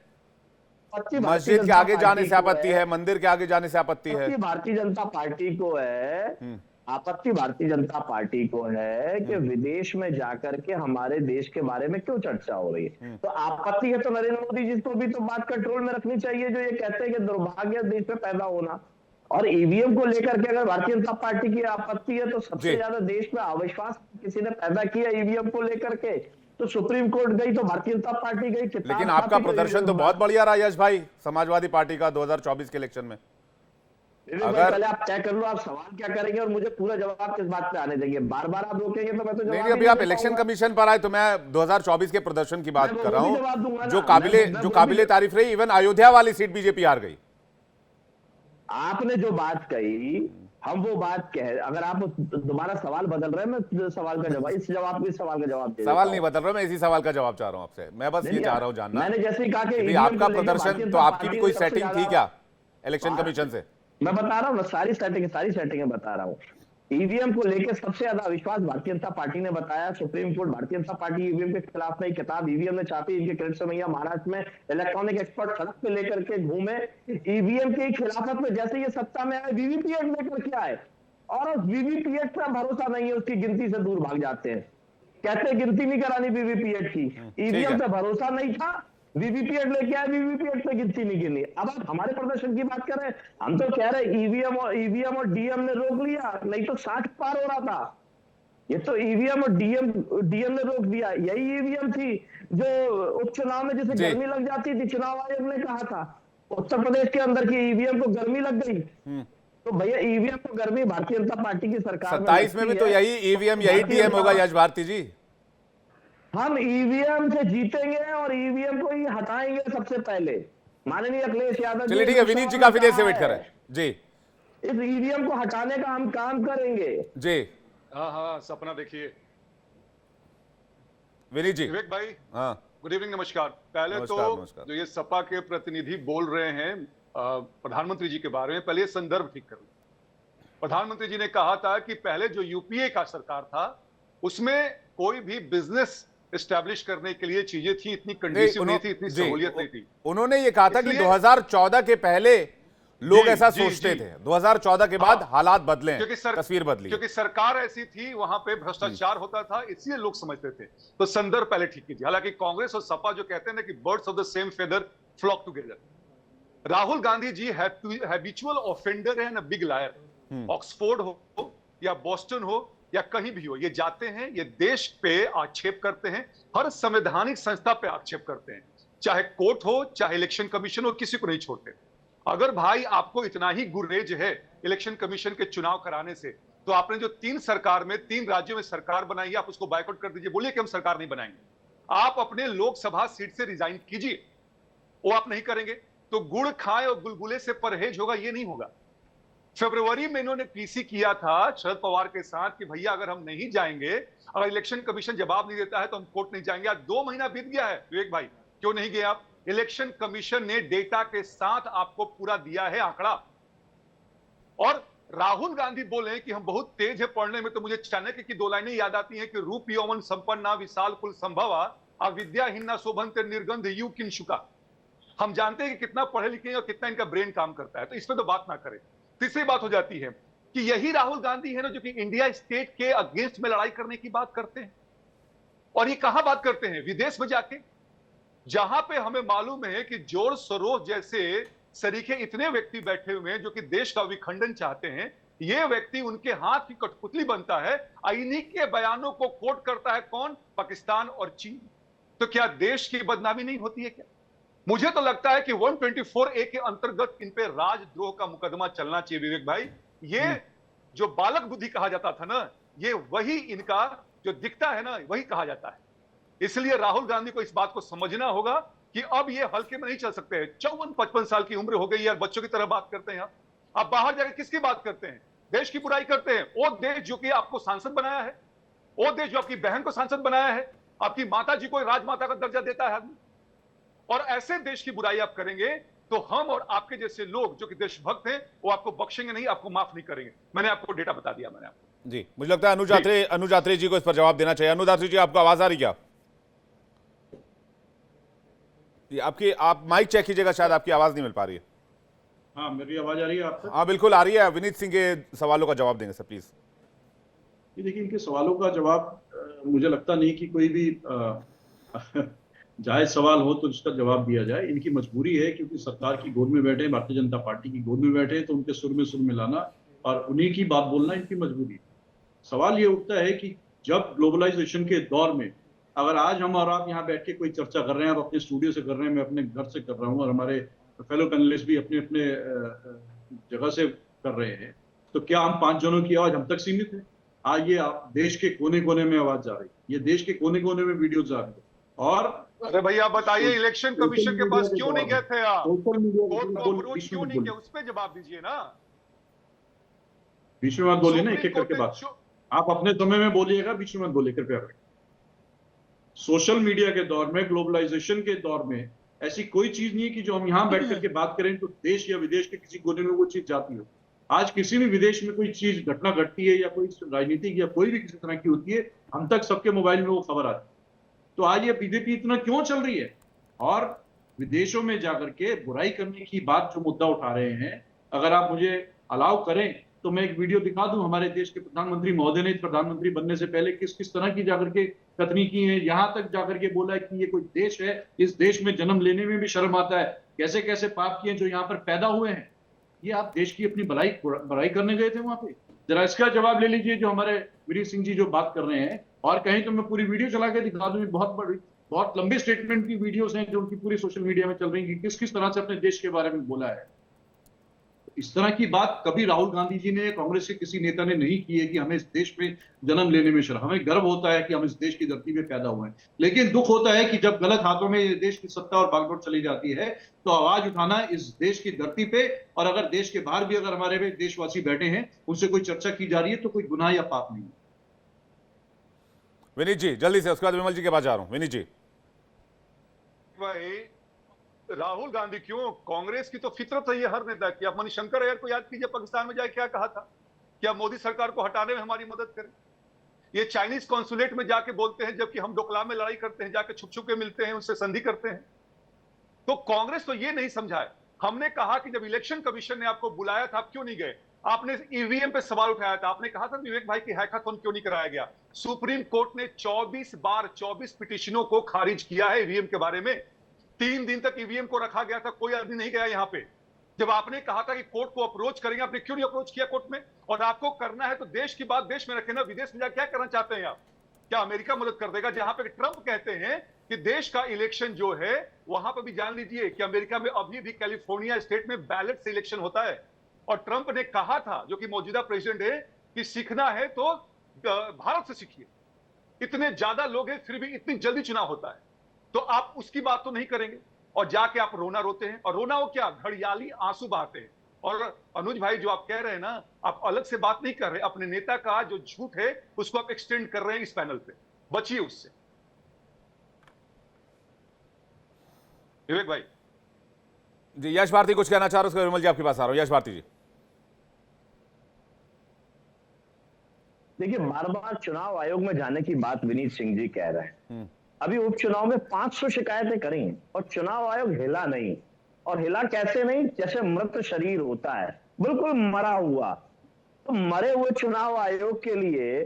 Speaker 1: मस्जिद के आगे जाने से आपत्ति है, मंदिर के आगे जाने से आपत्ति है।
Speaker 6: भारतीय जनता पार्टी को है, आपत्ति भारतीय जनता पार्टी को है कि विदेश में जाकर के हमारे देश के बारे में क्यों चर्चा हो रही है। तो आपत्ति है तो नरेंद्र मोदी जी को भी तो बात कंट्रोल में रखनी चाहिए, जो ये कहते हैं कि दुर्भाग्य देश में पैदा होना। और ईवीएम को लेकर के अगर भारतीय जनता पार्टी की आपत्ति है, तो सबसे ज्यादा देश में अविश्वास किसी ने पैदा किया ईवीएम को लेकर के, तो सुप्रीम कोर्ट गई, तो भारतीय जनता पार्टी गई।
Speaker 1: लेकिन आपका प्रदर्शन तो बहुत बढ़िया रहा यश भाई, समाजवादी पार्टी का 2024 के इलेक्शन में।
Speaker 6: अगर पहले आप तय कर लो आप सवाल क्या करेंगे और मुझे पूरा जवाब किस बात पे आने देंगे। बार बार आप रोकेंगे तो मैं तो
Speaker 1: नहीं, अभी आप इलेक्शन कमीशन पर आए तो मैं 2024 के प्रदर्शन की बात कर रहा हूं, जो काबिले तारीफ रही। इवन अयोध्या वाली सीट बीजेपी हार गई।
Speaker 6: आपने जो बात कही, हम वो बात कह, अगर आप दोबारा सवाल बदल रहे हैं, मैं सवाल का जवाब, इस सवाल का जवाब दे।
Speaker 1: सवाल नहीं बदल रहा, मैं इसी सवाल का जवाब चाह रहा हूं आपसे। मैं बस ये चाह रहा हूं जानना,
Speaker 6: मैंने जैसे ही कहा कि
Speaker 1: आपका प्रदर्शन, तो आपकी भी कोई सेटिंग थी क्या इलेक्शन कमीशन से?
Speaker 6: मैं बता रहा हूँ, सारी सेटिंगें बता रहा हूँ। ईवीएम को लेकर सबसे ज्यादा अविश्वास भारतीय जनता पार्टी ने बताया। Supreme court Bharatiya Janata party EVM के खिलाफ में किताब ईवीएम ने छापी, इनके क्रेडिट से मैया महाराष्ट्र में इलेक्ट्रॉनिक एक्सपर्ट सड़क पे लेकर के घूमे ईवीएम के खिलाफत में। जैसे ये सत्ता में आए, वीवीपीएट लेकर के आए, और उस वीवीपीएट पर भरोसा नहीं है, उसकी गिनती से दूर भाग जाते हैं, कहते हैं गिनती नहीं करानी वीवीपीएट की। ईवीएम पे भरोसा नहीं था, वीवीपीएट लेके आए, वीवीपीएट पे गिनती नहीं गिनी। अब आप हमारे प्रदर्शन की बात कर रहे हैं, हम तो कह रहे हैं ईवीएम और डीएम ने रोक लिया, नहीं तो 60 पार हो रहा था। ये तो ईवीएम और डीएम ने रोक दिया। यही ईवीएम थी जो उपचुनाव में जिसे गर्मी लग जाती थी, चुनाव आयोग ने कहा था उत्तर प्रदेश के अंदर की ईवीएम को गर्मी लग गई। तो भैया ईवीएम को गर्मी भारतीय जनता पार्टी की सरकार
Speaker 1: 27 में भी तो यही ईवीएम यही डीएम होगा यश भारती जी।
Speaker 6: हम ईवीएम से जीतेंगे और ईवीएम को ही हटाएंगे सबसे पहले। माननीय अखिलेश यादव,
Speaker 1: चलिए ठीक है, विनीत जी काफी देर से वेट कर रहे हैं जी।
Speaker 6: इस ईवीएम को हटाने का हम काम करेंगे
Speaker 1: जी।
Speaker 7: हाँ, सपना देखिए
Speaker 1: विनीत जी।
Speaker 7: विवेक भाई,
Speaker 1: हाँ,
Speaker 7: गुड इवनिंग, नमस्कार। पहले
Speaker 1: नमस्कार।
Speaker 7: जो ये सपा के प्रतिनिधि बोल रहे हैं प्रधानमंत्री जी के बारे में, पहले संदर्भ ठीक कर लो। प्रधानमंत्री जी ने कहा था कि पहले जो यूपीए का सरकार था उसमें कोई भी बिजनेस एस्टैब्लिश करने के लिए चीजें थी, इतनी कंडीशन नहीं थी, इतनी सहूलियत नहीं थी।
Speaker 1: उन्होंने ये कहा था कि 2014 के पहले लोग
Speaker 7: जी,
Speaker 1: ऐसा
Speaker 7: जी,
Speaker 1: सोचते
Speaker 7: जी।
Speaker 1: थे। 2014 के बाद
Speaker 7: हाँ।
Speaker 1: हालात बदले हैं,
Speaker 7: क्योंकि
Speaker 1: तस्वीर बदली।
Speaker 7: क्योंकि सरकार ऐसी थी, वहां पे भ्रष्टाचार होता था, इसलिए लोग समझते थे। तो संदर्भ पहले ठीक कीजिए। हालांकि कांग्रेस और सपा जो कहते हैं ना कि birds of the same feather flock together, Rahul Gandhi ji habitual offender है ना, बिग लायर। ऑक्सफोर्ड हो या बोस्टन हो या कहीं भी हो, ये जाते हैं, ये देश पे आक्षेप करते हैं, हर संवैधानिक संस्था पे आक्षेप करते हैं, चाहे कोर्ट हो चाहे इलेक्शन कमीशन हो, किसी को नहीं छोड़ते। अगर भाई आपको इतना ही गुरेज है इलेक्शन कमीशन के चुनाव कराने से, तो आपने जो 3 राज्यों में सरकार बनाई है, आप उसको बायकॉट कर दीजिए, बोलिए कि हम सरकार नहीं बनाएंगे। आप अपने लोकसभा सीट से रिजाइन कीजिए, वो आप नहीं करेंगे तो गुड़ खाए और गुलगुले से परहेज होगा, ये नहीं होगा। फरवरी में इन्होंने पीसी किया था शरद पवार के साथ कि भैया अगर हम नहीं जाएंगे, अगर इलेक्शन कमीशन जवाब नहीं देता है तो हम कोर्ट नहीं जाएंगे। आज 2 महीना बीत गया है विवेक भाई, क्यों नहीं गए आप? इलेक्शन कमीशन ने डेटा के साथ आपको पूरा दिया है आंकड़ा। और राहुल गांधी बोले कि हम बहुत तेज है पढ़ने में, तो मुझे चाणक्य की 2 लाइनें याद आती हैं कि रूप यौवन संपन्ना विशाल कुल संभवा अविद्याहीना शोभन्ते निर्गंध यू किंशुका। हम जानते हैं कि कितना पढ़े लिखे हैं और कितना इनका ब्रेन काम करता है, तो इस पे तो बात ना करें। तीसरी बात हो जाती है कि यही राहुल गांधी है ना जो कि इंडिया स्टेट के अगेंस्ट में लड़ाई करने की बात करते हैं। और ये कहां बात करते हैं? विदेश में जाके, जहां पे हमें मालूम है कि जॉर्ज सोरोस जैसे सरीखे इतने व्यक्ति बैठे हुए हैं जो कि देश का विखंडन चाहते हैं। ये व्यक्ति उनके हाथ की कठपुतली बनता है, इन्हीं के बयानों को कोट करता है कौन? पाकिस्तान और चीन। तो क्या देश की बदनामी नहीं होती है क्या? मुझे तो लगता है कि 124A के अंतर्गत इन पे राजद्रोह का मुकदमा चलना चाहिए विवेक भाई। ये जो बालक बुद्धि कहा जाता था ना, ये वही इनका जो दिखता है ना, वही कहा जाता है। इसलिए राहुल गांधी को इस बात को समझना होगा कि अब ये हल्के में नहीं चल सकते हैं। 54-55 साल की उम्र हो गई यार, बच्चों की तरह बात करते हैं आप बाहर जाकर किसकी बात करते हैं? देश की बुराई करते हैं। वो देश जो कि आपको सांसद बनाया है, वो देश जो आपकी बहन को सांसद बनाया है, आपकी माता जी को राजमाता का दर्जा देता है आदमी, और ऐसे देश की बुराई आप करेंगे तो हम और आपके जैसे लोग जो कि देशभक्त हैं वो आपको बख्शेंगे नहीं, आपको माफ नहीं करेंगे। मैंने आपको डेटा बता दिया। मैंने आपको
Speaker 1: जी, मुझे लगता है अनुज आत्रे जी को इस पर जवाब देना चाहिए। अनुज आत्रे जी, आपको आवाज आ रही क्या? आप माइक चेक कीजिएगा, शायद आपकी आवाज नहीं मिल पा रही है।
Speaker 4: हाँ, मेरी आवाज आ रही है आपको?
Speaker 1: हाँ बिल्कुल आ रही है। विनीत सिंह के सवालों का जवाब देंगे सर प्लीज।
Speaker 4: ये देखिए, इनके सवालों का जवाब मुझे लगता नहीं कि कोई भी जायज सवाल हो तो इसका जवाब दिया जाए। इनकी मजबूरी है क्योंकि सरकार की गोद में बैठे हैं, भारतीय जनता पार्टी की गोद में बैठे हैं, तो उनके सुर में लाना और उन्हीं की बात बोलना इनकी मजबूरी है। सवाल ये उठता है कि जब ग्लोबलाइजेशन के दौर में अगर आज हम और आप यहाँ बैठ के कोई चर्चा कर रहे हैं, आप अपने स्टूडियो से कर रहे हैं, मैं अपने घर से कर रहा हूँ और हमारे फेलो पैनलिस्ट भी अपने अपने जगह से कर रहे हैं, तो क्या हम 5 जनों की आवाज हम तक सीमित है? आज ये देश के कोने कोने में आवाज जा रही है, ये देश के कोने कोने में वीडियो जा रही है। और
Speaker 7: अरे भैया बताइए, इलेक्शन कमीशन के पास क्यों नहीं गए थे आप?
Speaker 4: सोशल मीडिया
Speaker 7: कोर्ट को अप्रोच क्यों नहीं किया? उस पर जवाब दीजिए ना।
Speaker 4: बीच में मत बोलिए ना, एक एक करके बात। आप अपने समय में बोलिएगा, बीच में मत बोलिए कृपया करके। सोशल मीडिया के दौर में, ग्लोबलाइजेशन के दौर में ऐसी कोई चीज नहीं है कि जो हम यहाँ बैठ करके बात करें तो देश या विदेश के किसी कोने में वो चीज जाती हो। आज किसी भी विदेश में कोई चीज घटना घटती है या कोई राजनीतिक या कोई भी किसी तरह की होती है, हम तक सबके मोबाइल में वो खबर आती है। तो आज ये बीजेपी इतना क्यों चल रही है? और विदेशों में जाकर के बुराई करने की बात जो मुद्दा उठा रहे हैं, अगर आप मुझे अलाउ करें तो मैं एक वीडियो दिखा दूं। हमारे देश के प्रधानमंत्री महोदय ने प्रधानमंत्री बनने से पहले किस किस तरह की जाकर के कथनी की है, यहां तक जाकर के बोला है कि ये कोई देश है, इस देश में जन्म लेने में भी शर्म आता है, कैसे कैसे पाप किए जो यहाँ पर पैदा हुए हैं। ये आप देश की अपनी भलाई करने गए थे वहां पे? जरा इसका जवाब ले लीजिए जो हमारे वीरेंद्र सिंह जी जो बात कर रहे हैं। और कहीं तो मैं पूरी वीडियो चला के दिखा दूं, बहुत लंबी स्टेटमेंट की वीडियोस हैं जो उनकी पूरी सोशल मीडिया में चल रही है कि किस किस तरह से अपने देश के बारे में बोला है। इस तरह की बात कभी राहुल गांधी जी ने, कांग्रेस के किसी नेता ने नहीं की है कि हमें इस देश में जन्म लेने में शर्म। हमें गर्व होता है कि हम इस देश की धरती में पैदा हुए हैं, लेकिन दुख होता है कि जब गलत हाथों में देश की सत्ता और बागडोर चली जाती है तो आवाज उठाना इस देश की धरती पे, और अगर देश के बाहर भी अगर हमारे देशवासी बैठे हैं उनसे कोई चर्चा की जा रही है तो कोई गुनाह या पाप नहीं है।
Speaker 1: विनीत जी जल्दी से, उसके बाद विमल जी के पास जा रहा हूं। विनीत जी
Speaker 7: भाई, राहुल गांधी क्यों? कांग्रेस की तो फितरत है ये हर नेता की। आप मणिशंकर अय्यर को याद कीजिए, पाकिस्तान में जाके क्या कहा था, क्या मोदी सरकार को हटाने में हमारी मदद करें। ये चाइनीज कॉन्सुलेट में जाके बोलते हैं, जबकि हम डोकलाम में लड़ाई करते हैं, जाके छुप छुप के मिलते हैं, उनसे संधि करते हैं। तो कांग्रेस तो ये नहीं समझा है हमने कहा कि जब इलेक्शन कमीशन ने आपको बुलाया था, आप क्यों नहीं गए? आपने ईवीएम पे सवाल उठाया था, आपने कहा था विवेक भाई की हैकाथॉन क्यों नहीं कराया गया? सुप्रीम कोर्ट ने 24 बार 24 पिटीशनों को खारिज किया है ईवीएम के बारे में। 3 दिन तक ईवीएम को रखा गया था, कोई आदमी नहीं गया यहां पे। जब आपने कहा था कि कोर्ट को अप्रोच करेंगे, आपने क्यों नहीं अप्रोच किया कोर्ट में? और आपको करना है तो देश की बात देश में रखें ना, विदेश में जाकर क्या करना चाहते हैं आप? क्या अमेरिका मदद कर देगा? जहां पे ट्रंप कहते हैं कि देश का इलेक्शन जो है, वहां पर भी जान लीजिए कि अमेरिका में अभी भी कैलिफोर्निया स्टेट में बैलेट से इलेक्शन होता है। और ट्रंप ने कहा था, जो कि मौजूदा प्रेसिडेंट है, कि सीखना है तो भारत से सीखिए। इतने ज्यादा लोग हैं फिर भी इतनी जल्दी चुनाव होता है, तो आप उसकी बात तो नहीं करेंगे और जाके आप रोना रोते हैं। और रोना वो क्या, घड़ियाली आंसू बहाते हैं। और अनुज भाई जो आप कह रहे हैं ना, आप अलग से बात नहीं कर रहे, अपने नेता का जो झूठ है उसको आप एक्सटेंड कर रहे हैं इस पैनल पे। बचिए उससे विवेक भाई।
Speaker 1: जी यश भारती कुछ कहना चाह रहे हो? उसके विमल जी आपके पास आ रहा हूं। यश भारती जी,
Speaker 6: देखिए, बार बार चुनाव आयोग में जाने की बात विनीत सिंह जी कह रहे हैं। अभी उपचुनाव में 500 शिकायतें करी और चुनाव आयोग हिला नहीं। और हिला कैसे नहीं? जैसे मृत शरीर होता है, बिल्कुल मरा हुआ। तो मरे हुए चुनाव आयोग के लिए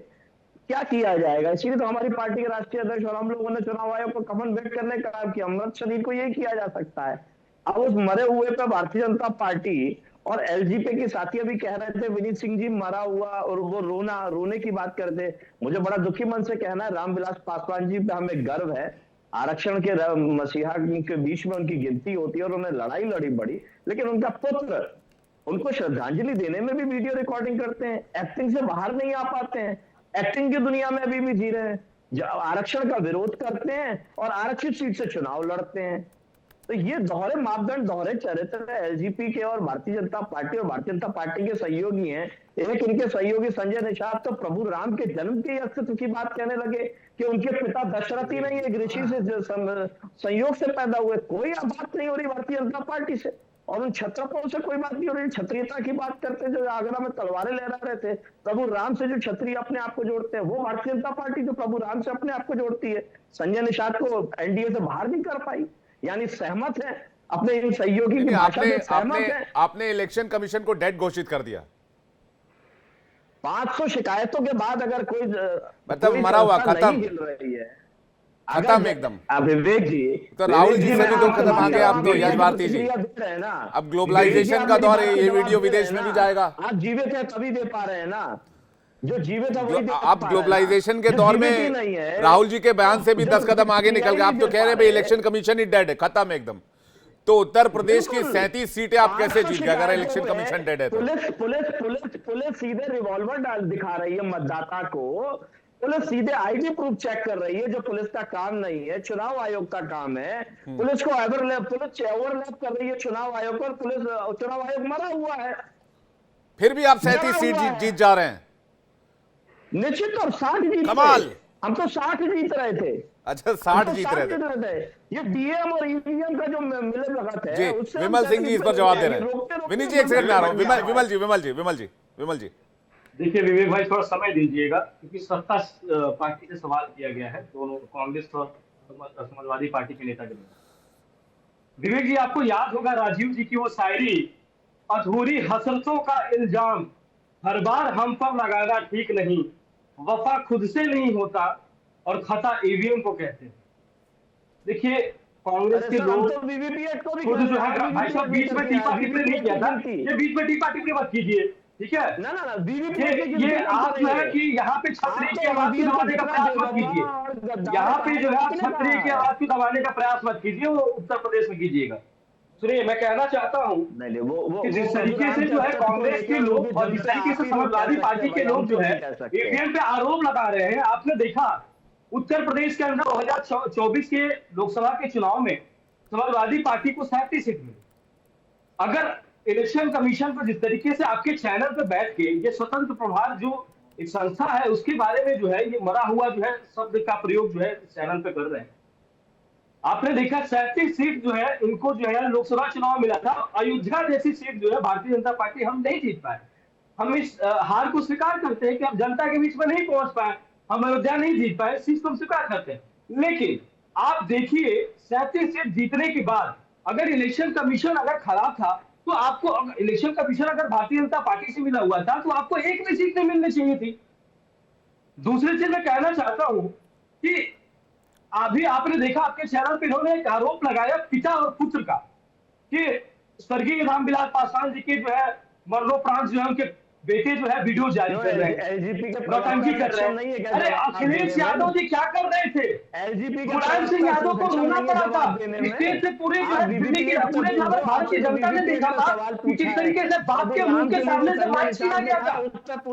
Speaker 6: क्या किया जाएगा? इसीलिए तो हमारी पार्टी के राष्ट्रीय अध्यक्ष और हम लोगों ने चुनाव आयोग को कफन भेंट करने का काम किया। मृत शरीर को यही किया जा सकता है। अब उस मरे हुए पे भारतीय जनता पार्टी और एलजीपी के साथी अभी कह रहे थे विनीत सिंह जी मरा हुआ, और वो रोने की बात करते। मुझे बड़ा दुखी मन से कहना है, रामविलास पासवान जी पे हमें गर्व है। आरक्षण के मसीहा के बीच में उनकी गिनती होती है और उन्हें लड़ाई लड़ी बड़ी, लेकिन उनका पुत्र उनको श्रद्धांजलि देने में भी वीडियो रिकॉर्डिंग करते हैं। एक्टिंग से बाहर नहीं आ पाते हैं, एक्टिंग की दुनिया में अभी भी जी रहे हैं। आरक्षण का विरोध करते हैं और आरक्षित सीट से चुनाव लड़ते हैं। तो ये दोहरे मापदंड, दोहरे चरित्र एलजीपी के और भारतीय जनता पार्टी और भारतीय जनता पार्टी के सहयोगी हैं। एक इनके सहयोगी संजय निषाद तो प्रभु राम के जन्म के अस्तित्व की बात कहने लगे कि उनके पिता दशरथ ही नहीं, एक ऋषि से संयोग से पैदा हुए। कोई बात नहीं हो रही भारतीय जनता पार्टी से, और उन छत्रपों से कोई बात नहीं हो रही। क्षत्रियता की बात करते जो आगरा में तलवारें लहरा रहे थे, प्रभु राम से जो क्षत्रिय अपने आप को जोड़ते हैं, वो भारतीय जनता पार्टी जो प्रभु राम से अपने आप को जोड़ती है, संजय निषाद को एनडीए से बाहर नहीं कर पाई। यानी सहमत है अपने इन सहयोगी की भाषा से, सहमत है।
Speaker 1: आपने इलेक्शन कमीशन को डेड घोषित कर दिया।
Speaker 6: 500 शिकायतों के बाद अगर कोई
Speaker 1: मतलब मरा हुआ, खत्म,
Speaker 6: हिल रही है,
Speaker 1: खत्म एकदम।
Speaker 6: विवेक जी
Speaker 1: तो राहुल जी से भी तो कदम आगे आप तो यश भारती जी। अब ग्लोबलाइजेशन का दौर है, ये वीडियो विदेश में भी जाएगा।
Speaker 6: आप जीवित है तभी दे पा रहे हैं ना, जो जीवित है वही दे पा रहे हैं।
Speaker 1: आप ग्लोबलाइजेशन के दौर में राहुल जी के बयान से भी 10 कदम आगे निकल गए। आप तो कह रहे हैं भाई इलेक्शन कमीशन ही डेड है, खत्म एकदम। तो उत्तर प्रदेश की 37 सीटें आप कैसे जीत गए अगर इलेक्शन कमीशन डेड है तो?
Speaker 6: पुलिस सीधे रिवॉल्वर दिखा रही है मतदाता को। पुलिस सीधे आईडी प्रूफ चेक कर रही है, जो पुलिस का काम नहीं है, चुनाव आयोग का काम है। पुलिस को पुलिस ओवरलैप कर रही है चुनाव आयोग पर। पुलिस चुनाव आयोग मरा हुआ है,
Speaker 1: फिर भी आप 37 सीट जीत जा रहे हैं।
Speaker 6: निश्चित और 60 जीत
Speaker 1: कमाल।
Speaker 6: हम तो 60 जीत रहे थे।
Speaker 1: अच्छा 60 जीत रहे थे।
Speaker 6: ये डीएम और ईवीएम का जो मिले भगत है,
Speaker 1: जी विमल सिंह जी इस पर जवाब दे रहे हैं। विनीत जी एक सेकंड में आ रहा हूं। विमल जी
Speaker 5: देखिए विवेक भाई, थोड़ा समय दीजिएगा, क्योंकि सत्ता पार्टी से सवाल किया गया है, दोनों कांग्रेस और समाजवादी पार्टी के नेता के द्वारा। विवेक जी, आपको याद होगा राजीव जी की वो शायरी, अधूरी हसरतों का इल्जाम हर बार हम पर लगाना ठीक नहीं, वफा खुद से नहीं होता और खता ईवीएम को कहते हैं। देखिए कांग्रेस के लोग खुद जो है भाई साहब बीच में टीपा टिप्पणी नहीं किया था, ये बीच में टीपा टिप्पणी मत कीजिए, ठीक है ना? ये आप जो है कि यहाँ पे छतरी की आवाज को दबाने का प्रयास मत कीजिए। यहाँ पे जो है आप छतरी की आवाज को दबाने का प्रयास मत कीजिए, वो उत्तर प्रदेश में कीजिएगा। सुनिए, मैं कहना चाहता हूँ कि जिस तरीके से जो है कांग्रेस के लोग और जिस तरीके से समाजवादी पार्टी के लोग जो है ईवीएम पे आरोप लगा रहे हैं, आपने देखा उत्तर प्रदेश के अंदर 2024 के लोकसभा के चुनाव में समाजवादी पार्टी को 37 सीट मिली। अगर इलेक्शन कमीशन पर जिस तरीके से आपके चैनल पर बैठ के ये स्वतंत्र प्रभार जो एक संस्था है उसके बारे में जो है ये मरा हुआ जो है शब्द का प्रयोग जो है चैनल पे कर रहे हैं, आपने देखा 37 सीट जो है इनको जो है लोकसभा चुनाव मिला था। अयोध्या जैसी सीट जो है भारतीय जनता पार्टी हम नहीं जीत पाए। हम इस हार को स्वीकार करते हैं कि हम जनता के बीच में नहीं पहुंच पाए, हम अयोध्या नहीं जीत पाए, इस चीज को हम स्वीकार करते हैं। लेकिन आप देखिए 37 सीट जीतने के बाद अगर इलेक्शन कमीशन अगर खराब था तो आपको इलेक्शन कमीशन अगर भारतीय जनता पार्टी से मिला हुआ था तो आपको एक भी सीट नहीं मिलनी चाहिए थी। दूसरी चीज मैं कहना चाहता हूं कि अभी आपने देखा आपके चैनल पे इन्होंने एक आरोप लगाया पिता और पुत्र का कि स्वर्गीय रामविलास पासवान जी के जो है मरणोपरांत जो है उनके बेटे जो है वीडियो जारी कर रहे हैं,
Speaker 6: एलजीपी के
Speaker 5: नौटंकी कर रहे हैं। अरे अखिलेश यादव जी क्या कर रहे थे?
Speaker 6: एलजीपी
Speaker 5: मुलायम सिंह यादव को रोना पड़ा था स्टेज से पूरे पूरे भारतीय जनता ने देखा था कि किस तरीके से बाप के मुंह के सामने से माइक छीना गया था।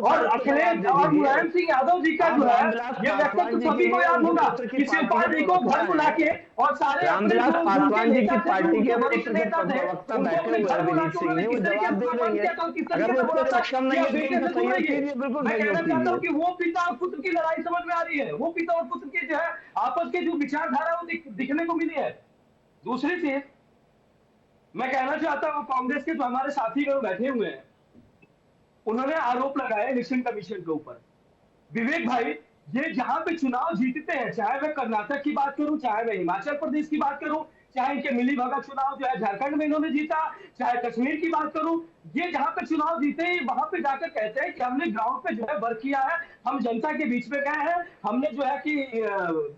Speaker 5: और अखिलेश और मुलायम सिंह यादव जी का जो है ये व्यक्तित्व सभी को याद होगा कि शिवपाल जी को घर बुला के और सारे
Speaker 6: रामविलास पासवान जी की पार्टी के वरिष्ठ नेता थे उनको अपने घर बुला के उन्होंने किस तरीके से बंद किया था, किस तरीके से बोला था मैं कहना चाहता हूँ कि वो पिता और पुत्र की लड़ाई समझ में आ रही है। वो पिता और पुत्र के जो है आपस के जो विचारधारा वो दिखने को मिली है। दूसरी चीज मैं कहना चाहता हूँ कांग्रेस के जो हमारे साथी लोग बैठे हुए हैं उन्होंने आरोप लगाया इलेक्शन कमीशन के ऊपर। विवेक भाई ये जहां पे चुनाव जीतते हैं, चाहे मैं कर्नाटक की बात करूं, चाहे मैं हिमाचल प्रदेश की बात करूं, चाहे इनके मिली भगत चुनाव जो है झारखंड में इन्होंने जीता, चाहे कश्मीर की बात करूं, ये जहां पे चुनाव जीते हैं वहां पे जाकर कहते हैं कि हमने ग्राउंड पे जो है वर्क किया है, हम जनता के बीच में गए हैं, हमने जो है कि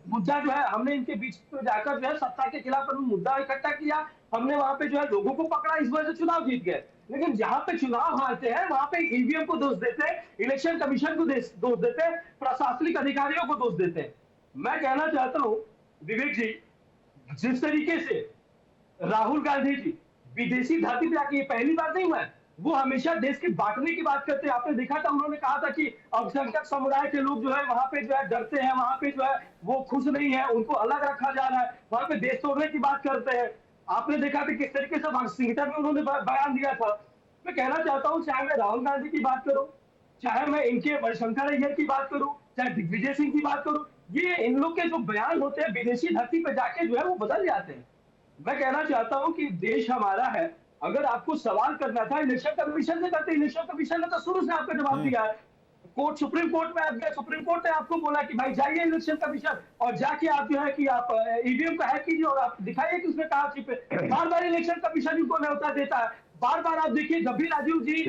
Speaker 6: मुद्दा जो है हमने इनके बीच में जाकर जो है सत्ता के खिलाफ मुद्दा इकट्ठा किया, हमने वहां पे जो है लोगों को पकड़ा, इस वजह से चुनाव जीत गए। लेकिन जहां पे चुनाव हारते हैं वहां पे ईवीएम को दोष देते हैं, इलेक्शन कमीशन को दोष देते हैं, प्रशासनिक अधिकारियों को दोष देते हैं। मैं कहना चाहता हूं विवेक जी, जिस तरीके से राहुल गांधी जी विदेशी धरती पे आके, ये पहली बार नहीं हुआ है, वो हमेशा देश के बांटने की बात करते हैं। आपने देखा था उन्होंने कहा था कि अल्पसंख्यक समुदाय के लोग जो है वहां पे जो है डरते हैं, वहां पे जो है वो खुश नहीं है, उनको अलग रखा जा रहा है, वहां पे देश तोड़ने की बात करते हैं। आपने देखा कि किस तरीके से वाशिंगटन में उन्होंने बयान दिया था। मैं कहना चाहता हूं चाहे मैं राहुल गांधी की बात करूं, चाहे मैं इनके मणिशंकर अय्यर की बात करूं, चाहे दिग्विजय सिंह की बात करूं, ये इन लोग के जो बयान होते हैं विदेशी धरती पे जाके जो है वो बदल जाते हैं। मैं कहना चाहता हूं कि देश हमारा है, अगर आपको सवाल करना था इलेक्शन कमीशन से करते, इलेक्शन कमीशन ने तो शुरू से आपको जवाब दिया है। कोर्ट सुप्रीम कोर्ट में आप गए, सुप्रीम कोर्ट ने आपको बोला कि भाई जाइए इलेक्शन कमीशन और जाके आप जो है कि आप ईवीएम का हैक कीजिए और आप दिखाइए कि उसमें कहा छिपे। बार बार इलेक्शन कमीशन को न्योता देता है, बार बार आप देखिए जब भी राजीव जी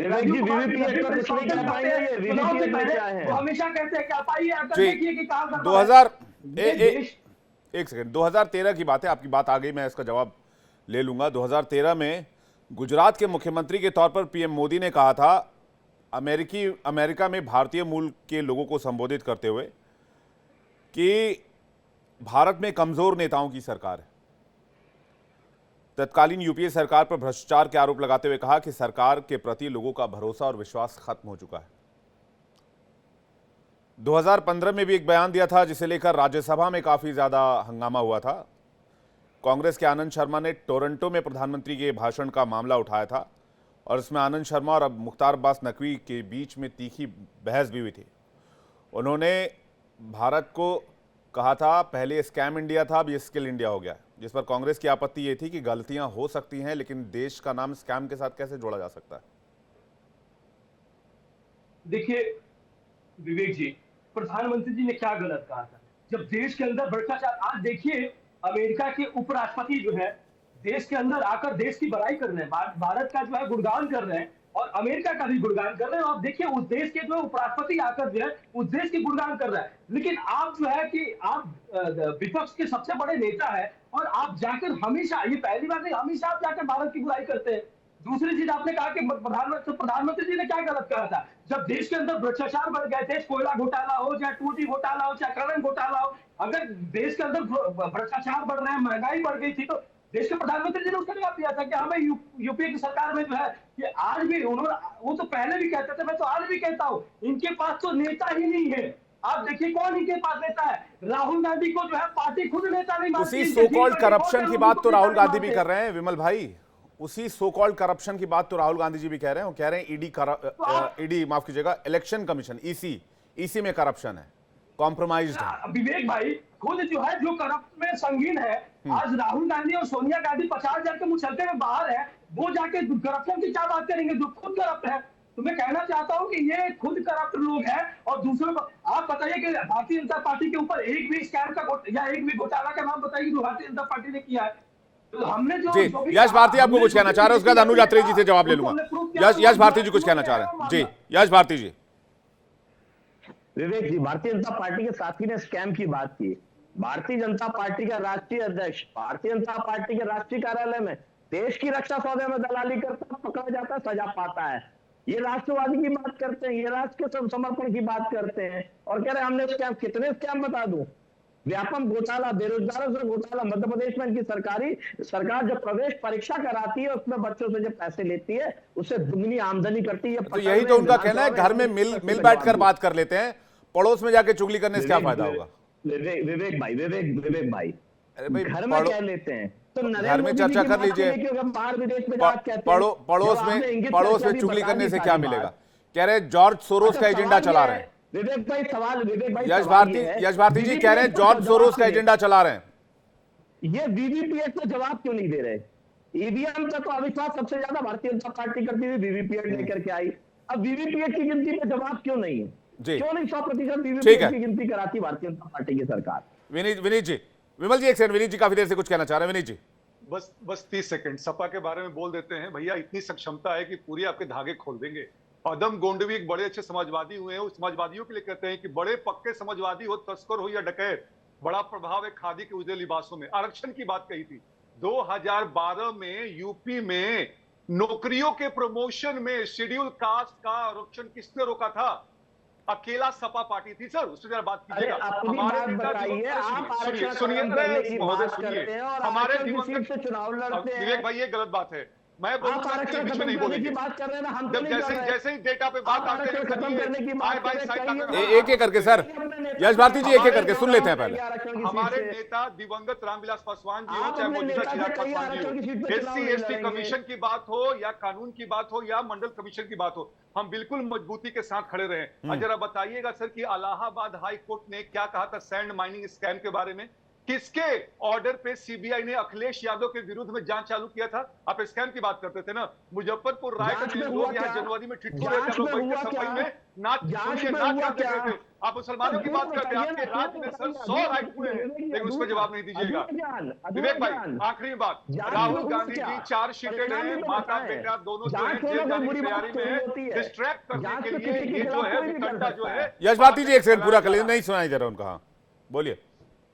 Speaker 6: हमेशा कहते हैं कि आप आइए आकर देखिए कि कहा
Speaker 1: 2013 की बात है, आपकी बात आ गई, मैं इसका जवाब ले लूंगा। 2013 में गुजरात के मुख्यमंत्री के तौर पर पीएम मोदी ने कहा था अमेरिका में भारतीय मूल के लोगों को संबोधित करते हुए कि भारत में कमजोर नेताओं की सरकार है। तत्कालीन यूपीए सरकार पर भ्रष्टाचार के आरोप लगाते हुए कहा कि सरकार के प्रति लोगों का भरोसा और विश्वास खत्म हो चुका है। 2015 में भी एक बयान दिया था जिसे लेकर राज्यसभा में काफी ज्यादा हंगामा हुआ था। कांग्रेस के आनंद शर्मा ने टोरंटो में प्रधानमंत्री के भाषण का मामला उठाया था और इसमें आनंद शर्मा और अब मुख्तार अब्बास नकवी के बीच में तीखी बहस भी हुई थी। उन्होंने भारत को कहा था पहले स्कैम इंडिया था, अब ये स्किल इंडिया हो गया, जिस पर कांग्रेस की आपत्ति ये थी कि गलतियां हो सकती हैं लेकिन देश का नाम स्कैम के साथ कैसे जोड़ा जा सकता है।
Speaker 5: देखिए विवेक जी, प्रधानमंत्री जी ने क्या गलत कहा था जब देश के अंदर भ्रष्टाचार। आज देखिए अमेरिका के उपराष्ट्रपति जो है देश के अंदर आकर देश की बड़ाई कर रहे हैं, भारत का जो है गुणगान कर रहे हैं और अमेरिका का भी गुणगान कर रहे हैं। आप देखिए उस देश के जो है उपराष्ट्रपति आकर जो है उस देश की गुणगान कर रहा है, लेकिन आप जो है कि आप विपक्ष के सबसे बड़े नेता है और आप जाकर हमेशा, ये पहली बार नहीं, हमेशा आप जाकर भारत की बुराई करते हैं। दूसरी चीज आपने कहा कि प्रधानमंत्री जी ने क्या गलत कहा था जब देश के अंदर भ्रष्टाचार बढ़ गए थे, कोयला घोटाला हो, चाहे 2G घोटाला हो, चाहे खनन घोटाला हो, अगर देश के अंदर भ्रष्टाचार बढ़ रहे हैं, महंगाई बढ़ गई थी, तो देश के प्रधानमंत्री जी ने उसका जवाब दिया था कि हमें यूपीए की सरकार में जो है कि आज भी उन्होंने, वो तो पहले भी कहते थे, मैं तो आज भी कहता हूं इनके पास तो नेता ही नहीं है। आप देखिए कौन इनके पास नेता है, राहुल गांधी को जो है पार्टी खुद नेता नहीं मानती।
Speaker 1: उसी सो कॉल्ड करप्शन की बात तो राहुल गांधी भी कर रहे हैं विमल भाई, उसी सो कॉल्ड करप्शन की बात तो राहुल गांधी जी भी कह रहे हैं। वो कह रहे हैं ईडी माफ कीजिएगा, इलेक्शन कमीशन ईसी में करप्शन है, कॉम्प्रोमाइज्ड है।
Speaker 5: विवेक भाई खुद जो है जो करप्ट में संगीन है, आज राहुल गांधी और सोनिया गांधी 50,000 के मुचलके में बाहर है, वो जाके करप्शन की क्या बात करेंगे जो खुद करप्ट है। तो मैं कहना चाहता हूं कि ये खुद करप्ट लोग हैं और दूसरों को आप बताइए कि भारतीय जनता पार्टी के ऊपर एक भी स्कैम का या एक भी घोटाला का नाम बताइए जो भारतीय जनता पार्टी ने किया है। तो हमने जो
Speaker 1: जी
Speaker 5: जो भी
Speaker 1: यश भारती
Speaker 5: कहा,
Speaker 1: आपको
Speaker 5: हमने
Speaker 1: कुछ कहना
Speaker 5: जो
Speaker 1: चाह रहे हैं, उसके बाद
Speaker 5: भी
Speaker 1: अनु यात्री जी से जवाब ले
Speaker 5: उनको
Speaker 1: लूंगा।
Speaker 5: हमने proof किया,
Speaker 1: यश भारती जी
Speaker 5: उनको
Speaker 1: कुछ कहना चाह रहे हैं, जी
Speaker 5: मामला।
Speaker 1: यश भारती जी।
Speaker 6: विवेक जी, भारतीय जनता पार्टी के साथी ने स्कैम की बात की। भारतीय जनता पार्टी का राष्ट्रीय अध्यक्ष भारतीय जनता पार्टी के राष्ट्रीय कार्यालय में देश की रक्षा सौदे में दलाली करता, पकड़ा जाता है, सजा पाता है। ये राष्ट्रवादी की बात करते हैं, ये राष्ट्र के समर्पण की बात करते हैं और कह रहे हैं हमने स्कैम। कितने स्कैम बता दूं? व्यापम घोटाला, बेरोजगारों से घोटाला। मध्य प्रदेश में इनकी सरकार जो प्रवेश परीक्षा कराती है उसमें बच्चों से जो पैसे लेती है उससे दुगनी आमदनी करती है।
Speaker 1: तो यही तो उनका कहना है, घर में मिल बैठकर बात कर लेते हैं, पड़ोस में जाके चुगली करने से क्या फायदा होगा?
Speaker 6: विवेक भाई,
Speaker 1: अरे भाई
Speaker 6: घर में कह लेते हैं तो
Speaker 1: घर में चर्चा कर लीजिए।
Speaker 6: बाहर विदेश में जाके कहते हैं
Speaker 1: पड़ोस में चुगली करने से क्या मिलेगा? कह रहे जॉर्ज सोरोस का एजेंडा चला रहे हैं।
Speaker 6: विवेक भाई
Speaker 1: यश भारती जी कह रहे हैं जॉर्ज सोरोस का एजेंडा चला रहे हैं।
Speaker 6: ये वीवीपीएट का जवाब क्यों नहीं दे रहे? ईवीएम का तो अविश्वास सबसे ज्यादा भारतीय जनता पार्टी करती हुई वीवीपीएट लेकर के आई। अब वीवीपीएट की गिनती पे जवाब क्यों नहीं है? क्यों नहीं 100% वीवीपीएट की गिनती कराती भारतीय जनता पार्टी की सरकार?
Speaker 1: विनीत जी, विमल जी एक सेकंड, विनीत जी काफी देर से कुछ कहना चाह रहे हैं। विनीत जी
Speaker 7: बस 30 सेकंड सपा के बारे में बोल देते हैं। भैया इतनी सक्षमता है कि पूरी आपके धागे खोल देंगे। अदम गोंडवी एक बड़े अच्छे समाजवादी हुए हैं, उस समाजवादियों के लिए कहते हैं कि बड़े पक्के समाजवादी हो, तस्कर हो या डकैत, बड़ा प्रभाव है खादी के उजले लिबासों में। आरक्षण की बात कही थी 2012 में यूपी में नौकरियों के प्रमोशन में शेड्यूल कास्ट का आरक्षण किसने रोका था? अकेला सपा पार्टी थी सर, उससे जरा बात कीजिएगा। हमारे
Speaker 6: चुनाव लड़ते हैं
Speaker 7: विवेक भाई, ये गलत बात है। मैं बोलूंगा बीच में नहीं बोलेंगे।
Speaker 6: बात कर रहे हैं हम
Speaker 7: जब जैसे ही डेटा पे बात आते हैं
Speaker 6: खत्म करने की बात
Speaker 1: एक एक करके सर, यश भारती जी एक एक करके सुन लेते हैं पहले।
Speaker 7: हमारे नेता दिवंगत रामविलास पासवान जी हो, चाहे मौजूदा चिराग पासवान जी हो, SC/ST कमीशन की बात हो या कानून की बात हो या मंडल कमीशन की बात हो, हम बिल्कुल मजबूती के साथ खड़े रहे। जरा बताइएगा सर कि इलाहाबाद हाई कोर्ट ने क्या कहा था सैंड माइनिंग स्कैम के बारे में? किसके ऑर्डर पे सीबीआई ने अखिलेश यादव के विरुद्ध में जांच चालू किया था? आप स्कैम की बात करते थे ना। मुजफ्फरपुर रायगढ़ में लोग यहाँ जनवरी में ठिठुरे थे, लोग बैठ के सफाई में नाच गाते थे। आप मुसलमानों की बात करते हैं, आपके राज्य में सर 100 राइट हुए हैं, लेकिन उस पर जवाब नहीं दीजिएगा। विवेक भाई आखिरी बात, राहुल गांधी जी चार्जशीटेड है, माता बेटा दोनों जो है जेल जाने की तैयारी में है। डिस्ट्रैक्ट करने के लिए ये जो है वितंडा जो है।
Speaker 1: यश भारती जी एक सेकंड पूरा कर लीजिए, नहीं सुनाई दे रहा उनका। हाँ बोलिए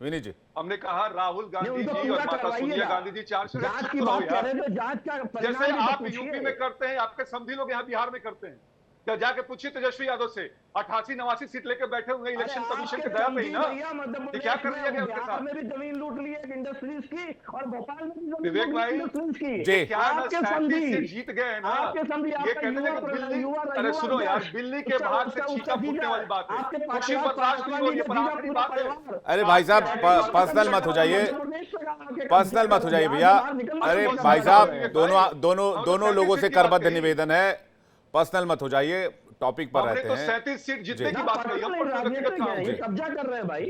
Speaker 1: विनीत जी।
Speaker 7: हमने कहा राहुल गांधी जी और माता सोनिया गांधी जी
Speaker 6: जांच की बात कर रहे हैं तो जांच का
Speaker 7: जैसे आप यूपी में करते हैं, आपके समधी लोग यहाँ बिहार में करते हैं। क्या जाके पूछिए तेजस्वी यादव से, 88-89 सीट लेके बैठे हुए इलेक्शन कमीशन के दया पे ही ना। ये क्या कर लिया गया उनके साथ?
Speaker 6: में भी जमीन लूट ली है इंडस्ट्रीज की और भोपाल में भी जमीन
Speaker 7: विवेक भाई
Speaker 6: इंडस्ट्रीज की।
Speaker 1: जी
Speaker 7: क्या
Speaker 6: आपके संधि
Speaker 7: जीत गए हैं ना।
Speaker 6: आपके संधि
Speaker 7: ये कहते हैं कि बिल्ली, अरे सुनो यार, बिल्ली के भाग से चीता फूटने वाली बात है। खुशी बर्दाश्त नहीं हो रही है, पर आखिरी बात है।
Speaker 1: अरे भाई साहब पर्सनल मत हो जाइए, पर्सनल मत हो जाइए भैया। अरे भाई साहब दोनों लोगों से करबद्ध निवेदन है, पर्सनल मत हो जाइए, टॉपिक पर रहते हैं।
Speaker 7: 37 सीट जीतने की बात कही,
Speaker 6: कब्जा कर रहे हैं भाई,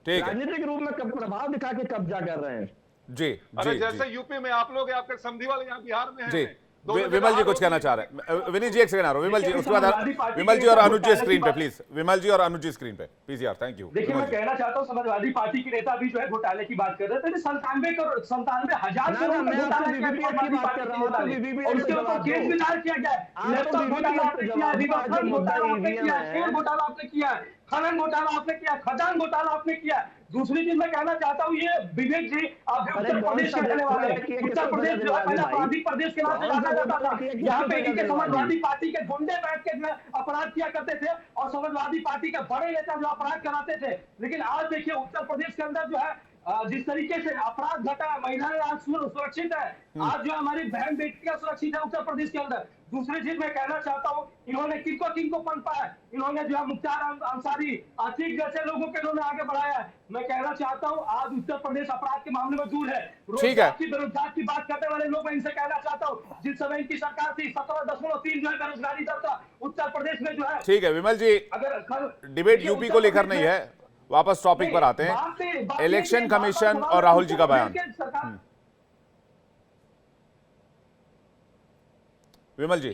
Speaker 1: ठीक है,
Speaker 6: राजनीतिक रूप में प्रभाव दिखा के कब्जा कर रहे हैं।
Speaker 1: जी
Speaker 7: अरे
Speaker 1: जी
Speaker 7: जैसे यूपी में आप लोग, आपके समधी वाले यहाँ बिहार में
Speaker 1: जी।
Speaker 7: हैं।
Speaker 1: विमल जी कुछ कहना चाह रहे हैं। विनीत जी एक सेकंड आ रहा हूं, विमल जी उसके बाद विमल जी और अनुज जी स्क्रीन पे प्लीज। विमल जी और अनुज जी स्क्रीन पे पीसीआर, थैंक यू।
Speaker 5: देखिए मैं कहना चाहता हूँ समाजवादी पार्टी के नेता भी जो है घोटाले की बात कर रहे थे। 97,000 करोड़ घोटाला किया समाजवादी पार्टी के नेता ने, और उसके ऊपर केस भी दायर किया गया है। लैपटॉप घोटाला आपने किया, रिवरफ्रंट घोटाला आपने किया, शेयर घोटाला आपने किया, खनन घोटाला आपने किया, खदान घोटाला आपने किया। दूसरी चीज मैं कहना चाहता हूँ, ये विवेक जी आप उत्तर प्रदेश के रहने वाले, उत्तर प्रदेश जो है पहले आपराधिक प्रदेश के नाम से जाना जाता था। यहाँ पे इनके समाजवादी पार्टी के गुंडे बैठ के अपराध किया करते थे और समाजवादी पार्टी के बड़े नेता जो अपराध कराते थे। लेकिन आज देखिए उत्तर प्रदेश के अंदर जो है जिस तरीके से अपराध घटा, महिलाएं आज सुरक्षित है, आज जो हमारी बहन बेटियां सुरक्षित है उत्तर प्रदेश के अंदर। दूसरी चीज मैं कहना चाहता हूँ, इन्होंने किनको पनपा है, इन्होंने जो है मुख्तार अंसारी, आतिक जैसे लोगों के इन्होंने आगे बढ़ाया है। मैं कहना चाहता हूँ आज उत्तर प्रदेश अपराध के मामले में दूर है। रोजगार की बेरोजगार की बात करने वाले लोग, मैं इनसे कहना चाहता हूँ, जिस समय इनकी सरकार थी 17.3 जो है बेरोजगारी दर था उत्तर प्रदेश में जो है।
Speaker 1: ठीक है विमल जी,
Speaker 5: अगर
Speaker 1: डिबेट यूपी को लेकर नहीं है, वापस टॉपिक पर आते हैं। इलेक्शन कमीशन और राहुल जी का बयान। विमल जी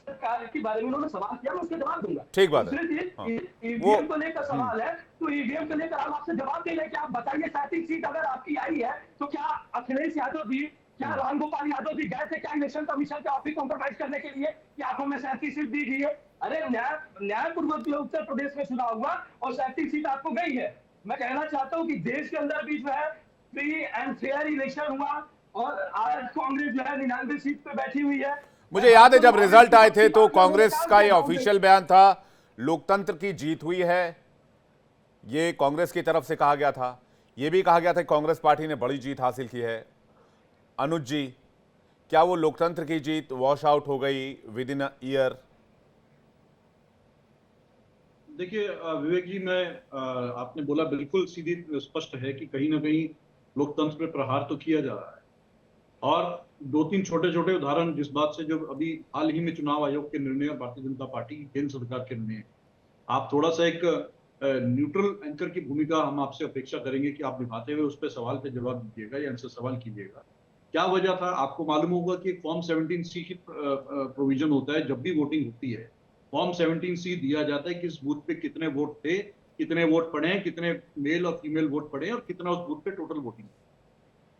Speaker 5: कार्य के बारे में उन्होंने सवाल किया, मैं उसका जवाब दूंगा।
Speaker 1: ठीक बात है।
Speaker 5: दूसरी चीज,
Speaker 1: हाँ।
Speaker 5: ईवीएम को लेकर सवाल है, तो ईवीएम को लेकर हम आपसे जवाब दे रहे हैं कि आप बताइए 37 सीट अगर आपकी आई है तो क्या अखिलेश यादव जी, क्या रामगोपाल यादव जी गए थे क्या इलेक्शन कमीशन के ऑफिस कॉम्प्रोमाइज करने के लिए कि आप हमें 37 सीट दीजिए? अरे न्यायपूर्वक उत्तर प्रदेश में चुनाव हुआ और 37 सीट आपको गई है। मैं कहना चाहता हूँ कि देश के अंदर भी जो है फ्री एंड फेयर इलेक्शन हुआ और आज कांग्रेस जो है 99 सीट पे बैठी हुई है।
Speaker 1: मुझे याद है जब रिजल्ट आए थे तो कांग्रेस का ये ऑफिशियल बयान था, लोकतंत्र की जीत हुई है, ये कांग्रेस की तरफ से कहा गया था। ये भी कहा गया था कि कांग्रेस पार्टी ने बड़ी जीत हासिल की है। अनुज जी, क्या वो लोकतंत्र की जीत वॉश आउट हो गई विद इन अ ईयर?
Speaker 4: देखिए विवेक जी, मैं आपने बोला बिल्कुल सीधी स्पष्ट है कि कहीं ना कहीं लोकतंत्र पे प्रहार तो किया जा रहा है। और दो तीन छोटे छोटे उदाहरण जिस बात से, जो अभी हाल ही में चुनाव आयोग के निर्णय और भारतीय जनता पार्टी की केंद्र सरकार के निर्णय, आप थोड़ा सा एक न्यूट्रल एंकर की भूमिका हम आपसे अपेक्षा करेंगे कि आप निभाते हुए उस पर सवाल पे जवाब दीजिएगा या इनसे सवाल कीजिएगा। क्या वजह था? आपको मालूम होगा कि फॉर्म 17C की प्रोविजन होता है जब भी वोटिंग होती है। फॉर्म 17C दिया जाता है कि इस बूथ पे कितने वोट थे, कितने वोट पड़े हैं, कितने मेल और फीमेल वोट पड़े हैं और कितना उस बूथ पे टोटल वोटिंग।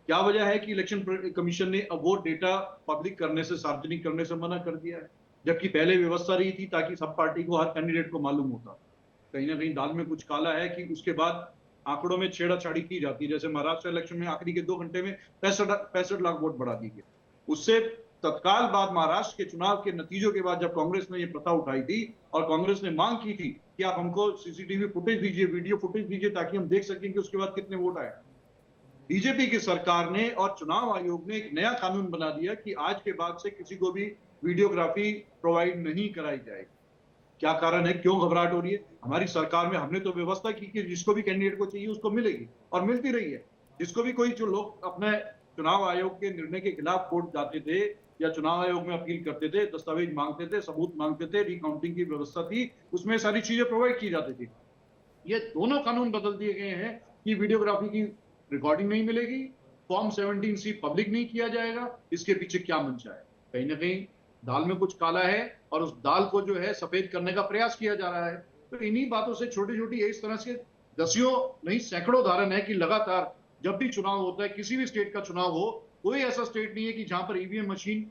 Speaker 4: क्या वजह है कि इलेक्शन कमीशन ने अब वो डेटा पब्लिक करने से, सार्वजनिक करने से मना कर दिया है, जबकि पहले व्यवस्था रही थी ताकि सब पार्टी को, हर कैंडिडेट को मालूम होता। कहीं ना कहीं दाल में कुछ काला है कि उसके बाद आंकड़ों में छेड़ाछाड़ी की जाती है। जैसे महाराष्ट्र इलेक्शन में आखिरी के 2 घंटे में 65 लाख वोट बढ़ा दी गई। उससे तत्काल बाद महाराष्ट्र के चुनाव के नतीजों के बाद जब कांग्रेस ने ये प्रथा उठाई थी और कांग्रेस ने मांग की थी कि आप हमको सीसीटीवी फुटेज दीजिए, वीडियो फुटेज दीजिए, ताकि हम देख सकें कि उसके बाद कितने वोट आए। बीजेपी की सरकार ने और चुनाव आयोग ने एक नया कानून बना दिया कि आज के बाद से किसी को भी वीडियोग्राफी प्रोवाइड नहीं कराई जाएगी। क्या कारण है, क्यों घबराहट हो रही है? हमारी सरकार में हमने तो व्यवस्था की कि जिसको भी कैंडिडेट को चाहिए उसको मिलेगी और मिलती रही है। जिसको भी कोई, जो लोग अपने चुनाव आयोग के निर्णय के खिलाफ कोर्ट जाते थे या चुनाव आयोग में अपील करते थे, दस्तावेज मांगते थे, सबूत मांगते थे, रिकाउंटिंग की व्यवस्था थी, उसमें सारी चीजें प्रोवाइड की जाती थी। ये दोनों कानून बदल दिए गए हैं कि वीडियोग्राफी की रिकॉर्डिंग नहीं मिलेगी, फॉर्म 17C पब्लिक नहीं किया जाएगा। इसके पीछे क्या मंशा है? कहीं ना कहीं दाल में कुछ काला है और उस दाल को जो है सफेद करने का प्रयास किया जा रहा है। तो इन्हीं बातों से छोटी छोटी इस तरह से दसियों नहीं सैकड़ों उदाहरण है कि लगातार जब भी चुनाव होता है, किसी भी स्टेट का चुनाव हो, कोई ऐसा स्टेट नहीं है कि जहां पर ईवीएम मशीन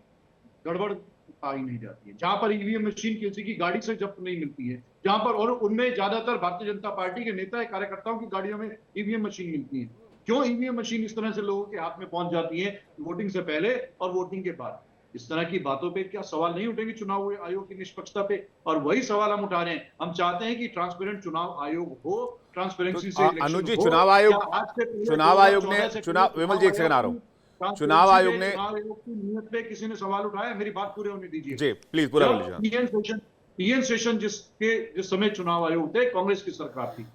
Speaker 4: गड़बड़ पाई नहीं जाती है, जहां पर ईवीएम मशीन किसी की गाड़ी से जब्त नहीं मिलती है, जहां पर, और उनमें ज्यादातर भारतीय जनता पार्टी के नेता या कार्यकर्ताओं की गाड़ियों में ईवीएम मशीन मिलती है। क्यों ईवीएम मशीन इस तरह से लोगों के हाथ में पहुंच जाती है वोटिंग से पहले और वोटिंग के बाद? इस तरह की बातों पे क्या सवाल नहीं उठेंगे चुनाव आयोग की निष्पक्षता पे? और वही सवाल हम उठा रहे हैं। हम चाहते हैं कि ट्रांसपेरेंट चुनाव आयोग हो, ट्रांसपेरेंसी से इलेक्शन
Speaker 1: अनुज जी,
Speaker 4: हो।
Speaker 1: चुनाव आयोग ने
Speaker 4: चुनाव
Speaker 1: विमल जी एक सेकंड आ रहा हूं। चुनाव आयोग
Speaker 4: की नियत पे किसी ने सवाल उठाया? मेरी बात पूरे होने दीजिए
Speaker 1: जी, प्लीज पूरा बोल लीजिए।
Speaker 4: टीएन सेशन जिस समय चुनाव आयोग थे, कांग्रेस की सरकार थी।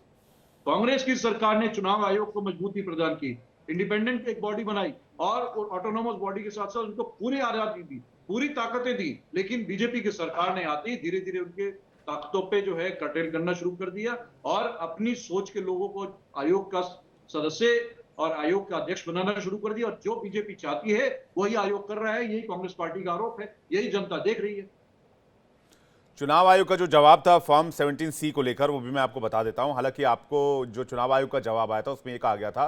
Speaker 4: कांग्रेस की सरकार ने चुनाव आयोग को मजबूती प्रदान की, इंडिपेंडेंट एक बॉडी बनाई और ऑटोनोमस बॉडी के साथ साथ उनको पूरी आजादी दी, पूरी ताकतें दी। लेकिन बीजेपी की सरकार ने आते ही धीरे धीरे उनके ताकतों पे जो है कर्टेल करना शुरू कर दिया और अपनी सोच के लोगों को आयोग का सदस्य और आयोग का अध्यक्ष बनाना शुरू कर दिया। और जो बीजेपी चाहती है वही आयोग कर रहा है। यही कांग्रेस पार्टी का आरोप है, यही जनता देख रही है।
Speaker 1: चुनाव आयोग का जो जवाब था फॉर्म 17C को लेकर, वो भी मैं आपको बता देता हूं। हालांकि आपको जो चुनाव आयोग का जवाब आया था उसमें ये कहा गया था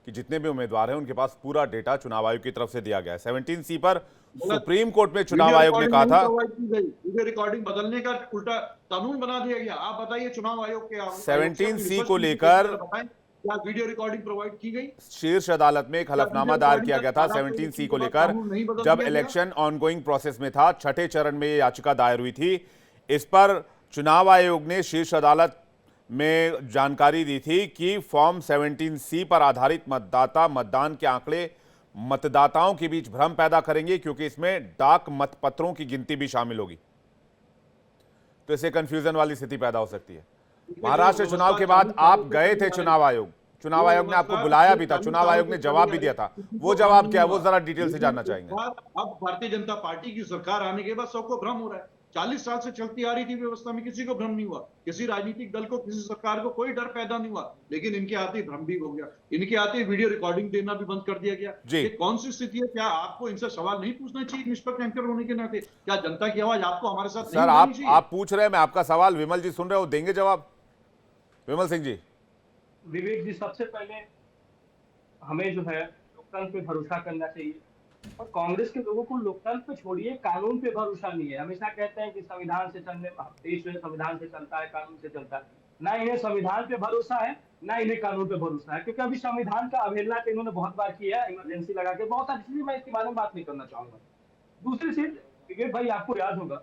Speaker 1: कि जितने भी उम्मीदवार हैं उनके पास पूरा डेटा चुनाव आयोग की तरफ से दिया गया है। 17C पर सुप्रीम कोर्ट में चुनाव आयोग ने कहा था,
Speaker 4: वीडियो रिकॉर्डिंग बदलने का उल्टा कानून बना दिया गया। आप बताइए चुनाव आयोग के
Speaker 1: 17C को लेकर
Speaker 4: क्या वीडियो रिकॉर्डिंग प्रोवाइड की गई?
Speaker 1: शीर्ष अदालत में एक हलफनामा दायर किया गया था 17C को लेकर, जब इलेक्शन ऑनगोइंग प्रोसेस में था। छठे चरण में ये याचिका दायर हुई थी। इस पर चुनाव आयोग ने शीर्ष अदालत में जानकारी दी थी कि फॉर्म 17C पर आधारित मतदाता मतदान के आंकड़े मतदाताओं के बीच भ्रम पैदा करेंगे, क्योंकि इसमें डाक मतपत्रों की गिनती भी शामिल होगी। तो इससे कंफ्यूजन वाली स्थिति पैदा हो सकती है। महाराष्ट्र चुनाव के बाद आप गए थे चुनाव आयोग ने आपको बुलाया भी था, चुनाव आयोग ने जवाब भी दिया था। वो जवाब क्या है, वो जरा डिटेल से जानना चाहेंगे।
Speaker 4: अब भारतीय जनता पार्टी की सरकार आने के बाद सबको भ्रम हो रहा है 40 साल से चलती आ रही थी व्यवस्था में किसी को भ्रम नहीं हुआ, किसी राजनीतिक दल को, किसी सरकार को कोई डर पैदा नहीं हुआ। लेकिन इनके आते ही भ्रम भी हो गया, इनके आते ही वीडियो रिकॉर्डिंग देना भी बंद कर दिया गया। ये कौन सी स्थिति है? क्या आपको इनसे सवाल नहीं पूछना चाहिए निष्पक्ष एंकर होने के नाते? क्या जनता की आवाज आपको हमारे साथ
Speaker 1: सर आप पूछ रहे हैं, मैं आपका सवाल विमल जी सुन रहे हो, देंगे जवाब विमल सिंह जी?
Speaker 5: विवेक जी, सबसे पहले हमें जो है लोकतंत्र पे भरोसा करना चाहिए, और कांग्रेस के लोगों को लोकतंत्र पे छोड़िए, कानून पे भरोसा नहीं है। हमेशा कहते हैं कि संविधान से चलने, देश जो है संविधान से चलता है, कानून से चलता है। ना इन्हें संविधान पे भरोसा है, ना इन्हें कानून पे भरोसा है, क्योंकि अभी संविधान का अवहेलना तो इन्होंने बहुत बार किया है, इमरजेंसी लगा के बहुत सारी चीजें, मैं इसके बारे में बात नहीं करना चाहूंगा। दूसरी चीज, विवेक भाई आपको याद होगा,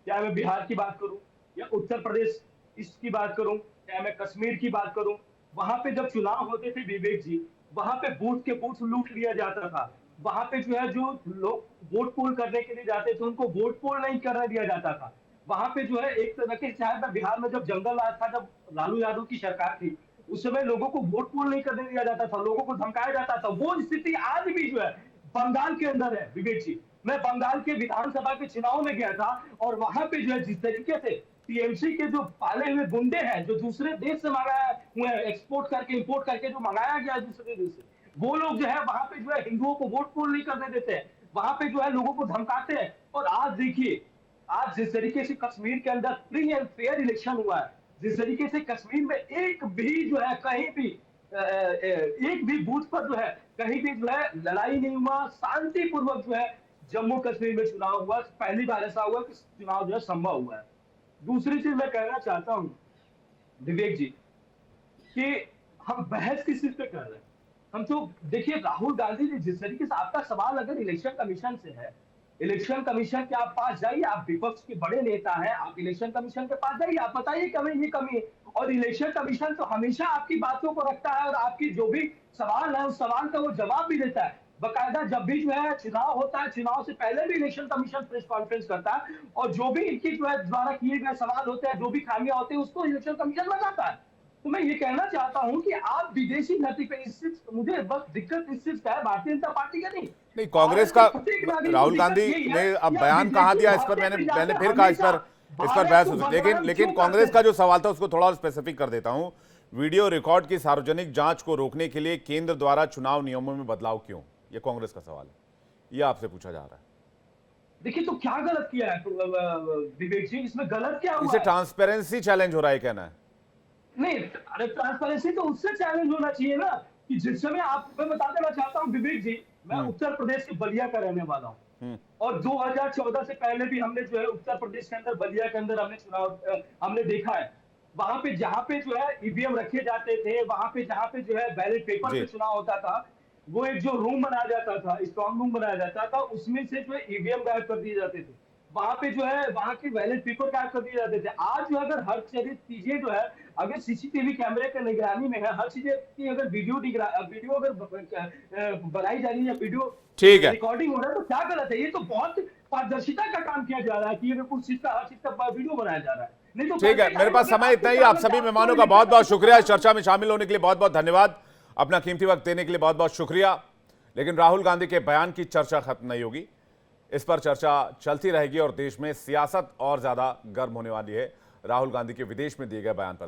Speaker 5: चाहे मैं बिहार की बात करूं या उत्तर प्रदेश इसकी बात करूं, चाहे मैं कश्मीर की बात करूं, वहां पे जब चुनाव होते थे विवेक जी, वहां पे बूथ के बूथ लूट लिया जाता था। वहां पे जो है जो लोग वोट पोल करने के लिए जाते थे उनको वोट पोल नहीं करने दिया जाता था। वहां पे जो है एक तरह के, चाहे मैं बिहार में जब जंगल राज था, जब लालू यादव की सरकार थी, उस समय लोगों को वोट पोल नहीं करने दिया जाता था, लोगों को धमकाया जाता था। वो स्थिति आज भी जो है बंगाल के अंदर है विवेक जी। मैं बंगाल के विधानसभा के चुनाव में गया था, और वहां पे जो है जिस तरीके से टीएमसी के जो पाले हुए गुंडे हैं, जो दूसरे देश से मंगाया हुए एक्सपोर्ट करके इंपोर्ट करके जो मंगाया गया दूसरे देश से, वो लोग जो है वहां पे जो है हिंदुओं को वोट पोल नहीं करने देते हैं, वहां पे जो है लोगों को धमकाते हैं। और आज देखिए, आज जिस तरीके से कश्मीर के अंदर फ्री एंड फेयर इलेक्शन हुआ है, जिस तरीके से कश्मीर में एक भी जो है कहीं भी एक भी बूथ पर जो है कहीं भी जो है लड़ाई नहीं हुआ, शांतिपूर्वक जो है जम्मू कश्मीर में चुनाव हुआ। पहली बार ऐसा हुआ कि चुनाव जो है संभव हुआ है। दूसरी चीज मैं कहना चाहता हूं विवेक जी कि हम बहस किस चीज पे कर रहे हैं। हम तो देखिए, राहुल गांधी जी, जिस तरीके से आपका सवाल अगर इलेक्शन कमीशन से है, इलेक्शन कमीशन के आप पास जाइए, आप विपक्ष के बड़े नेता हैं, आप इलेक्शन कमीशन के पास जाइए, आप बताइए कमी ये कमी है। और इलेक्शन कमीशन तो हमेशा आपकी बातों को रखता है, और आपकी जो भी सवाल है उस सवाल का वो जवाब भी देता है बकायदा। जब भी जो है चुनाव होता है, चुनाव से पहले भी इलेक्शन कमीशन प्रेस कॉन्फ्रेंस करता है, और जो भी इनकी जो है द्वारा किए गए सवाल होते हैं, जो भी खामियां होती है, उसको इलेक्शन कमीशन बताता है। तो मैं ये कहना चाहता हूं कि आप विदेशी नीति पे, मुझे बस दिक्कत इस चीज का है, भारतीय जनता पार्टी का नहीं,
Speaker 1: कांग्रेस का। राहुल गांधी ने अब बयान कहाँ दिया, इस पर मैंने फिर कहा इस पर बहस हो सकती, लेकिन कांग्रेस का जो सवाल था उसको थोड़ा और स्पेसिफिक कर देता हूं। वीडियो रिकॉर्ड की सार्वजनिक जांच को रोकने के लिए केंद्र द्वारा चुनाव नियमों में बदलाव क्यों, ये कांग्रेस का सवाल है, ये आपसे पूछा जा रहा है।
Speaker 5: देखिए, तो क्या गलत किया है विवेक जी, इसमें गलत क्या हुआ?
Speaker 1: इसे ट्रांसपेरेंसी चैलेंज हो रहा है कहना है।
Speaker 5: नहीं, अरे ट्रांसपेरेंसी तो उससे चैलेंज होना चाहिए ना, कि जिस समय आप, मैं बता देना चाहता हूं विवेक जी, मैं उत्तर प्रदेश के बलिया का रहने वाला हूं, और 2014 से पहले भी हमने जो है उत्तर प्रदेश के अंदर बलिया के अंदर हमने चुनाव हमने देखा है। वहां पे जहां पे जो है ईवीएम रखे जाते थे, वहां पे जहां पे जो है बैलेट पेपर पे चुनाव होता था, वो एक जो रूम बनाया जाता था, स्ट्रॉन्ग रूम बनाया जाता था, उसमें से जो है ईवीएम गायब कर दिए जाते थे, वहां पे जो है वहां के बैलेट पेपर गायब कर दिए जाते थे। आज जो अगर हर चीजें जो है अगर सीसीटीवी कैमरे के निगरानी में है, हर चीजें की अगर वीडियो अगर बनाई जा रही है या वीडियो
Speaker 1: ठीक है
Speaker 5: रिकॉर्डिंग हो रहा है, तो क्या गलत है? ये तो बहुत पारदर्शिता का काम किया जा रहा है कि अगर कुछ चीज का हर चीज का वीडियो बनाया जा रहा है। नहीं तो
Speaker 1: ठीक है, मेरे पास समय इतना ही। आप सभी मेहमानों का बहुत बहुत शुक्रिया, इस चर्चा में शामिल होने के लिए बहुत बहुत धन्यवाद, अपना कीमती वक्त देने के लिए बहुत बहुत शुक्रिया। लेकिन राहुल गांधी के बयान की चर्चा खत्म नहीं होगी, इस पर चर्चा चलती रहेगी और देश में सियासत और ज्यादा गर्म होने वाली है राहुल गांधी के विदेश में दिए गए बयान पर।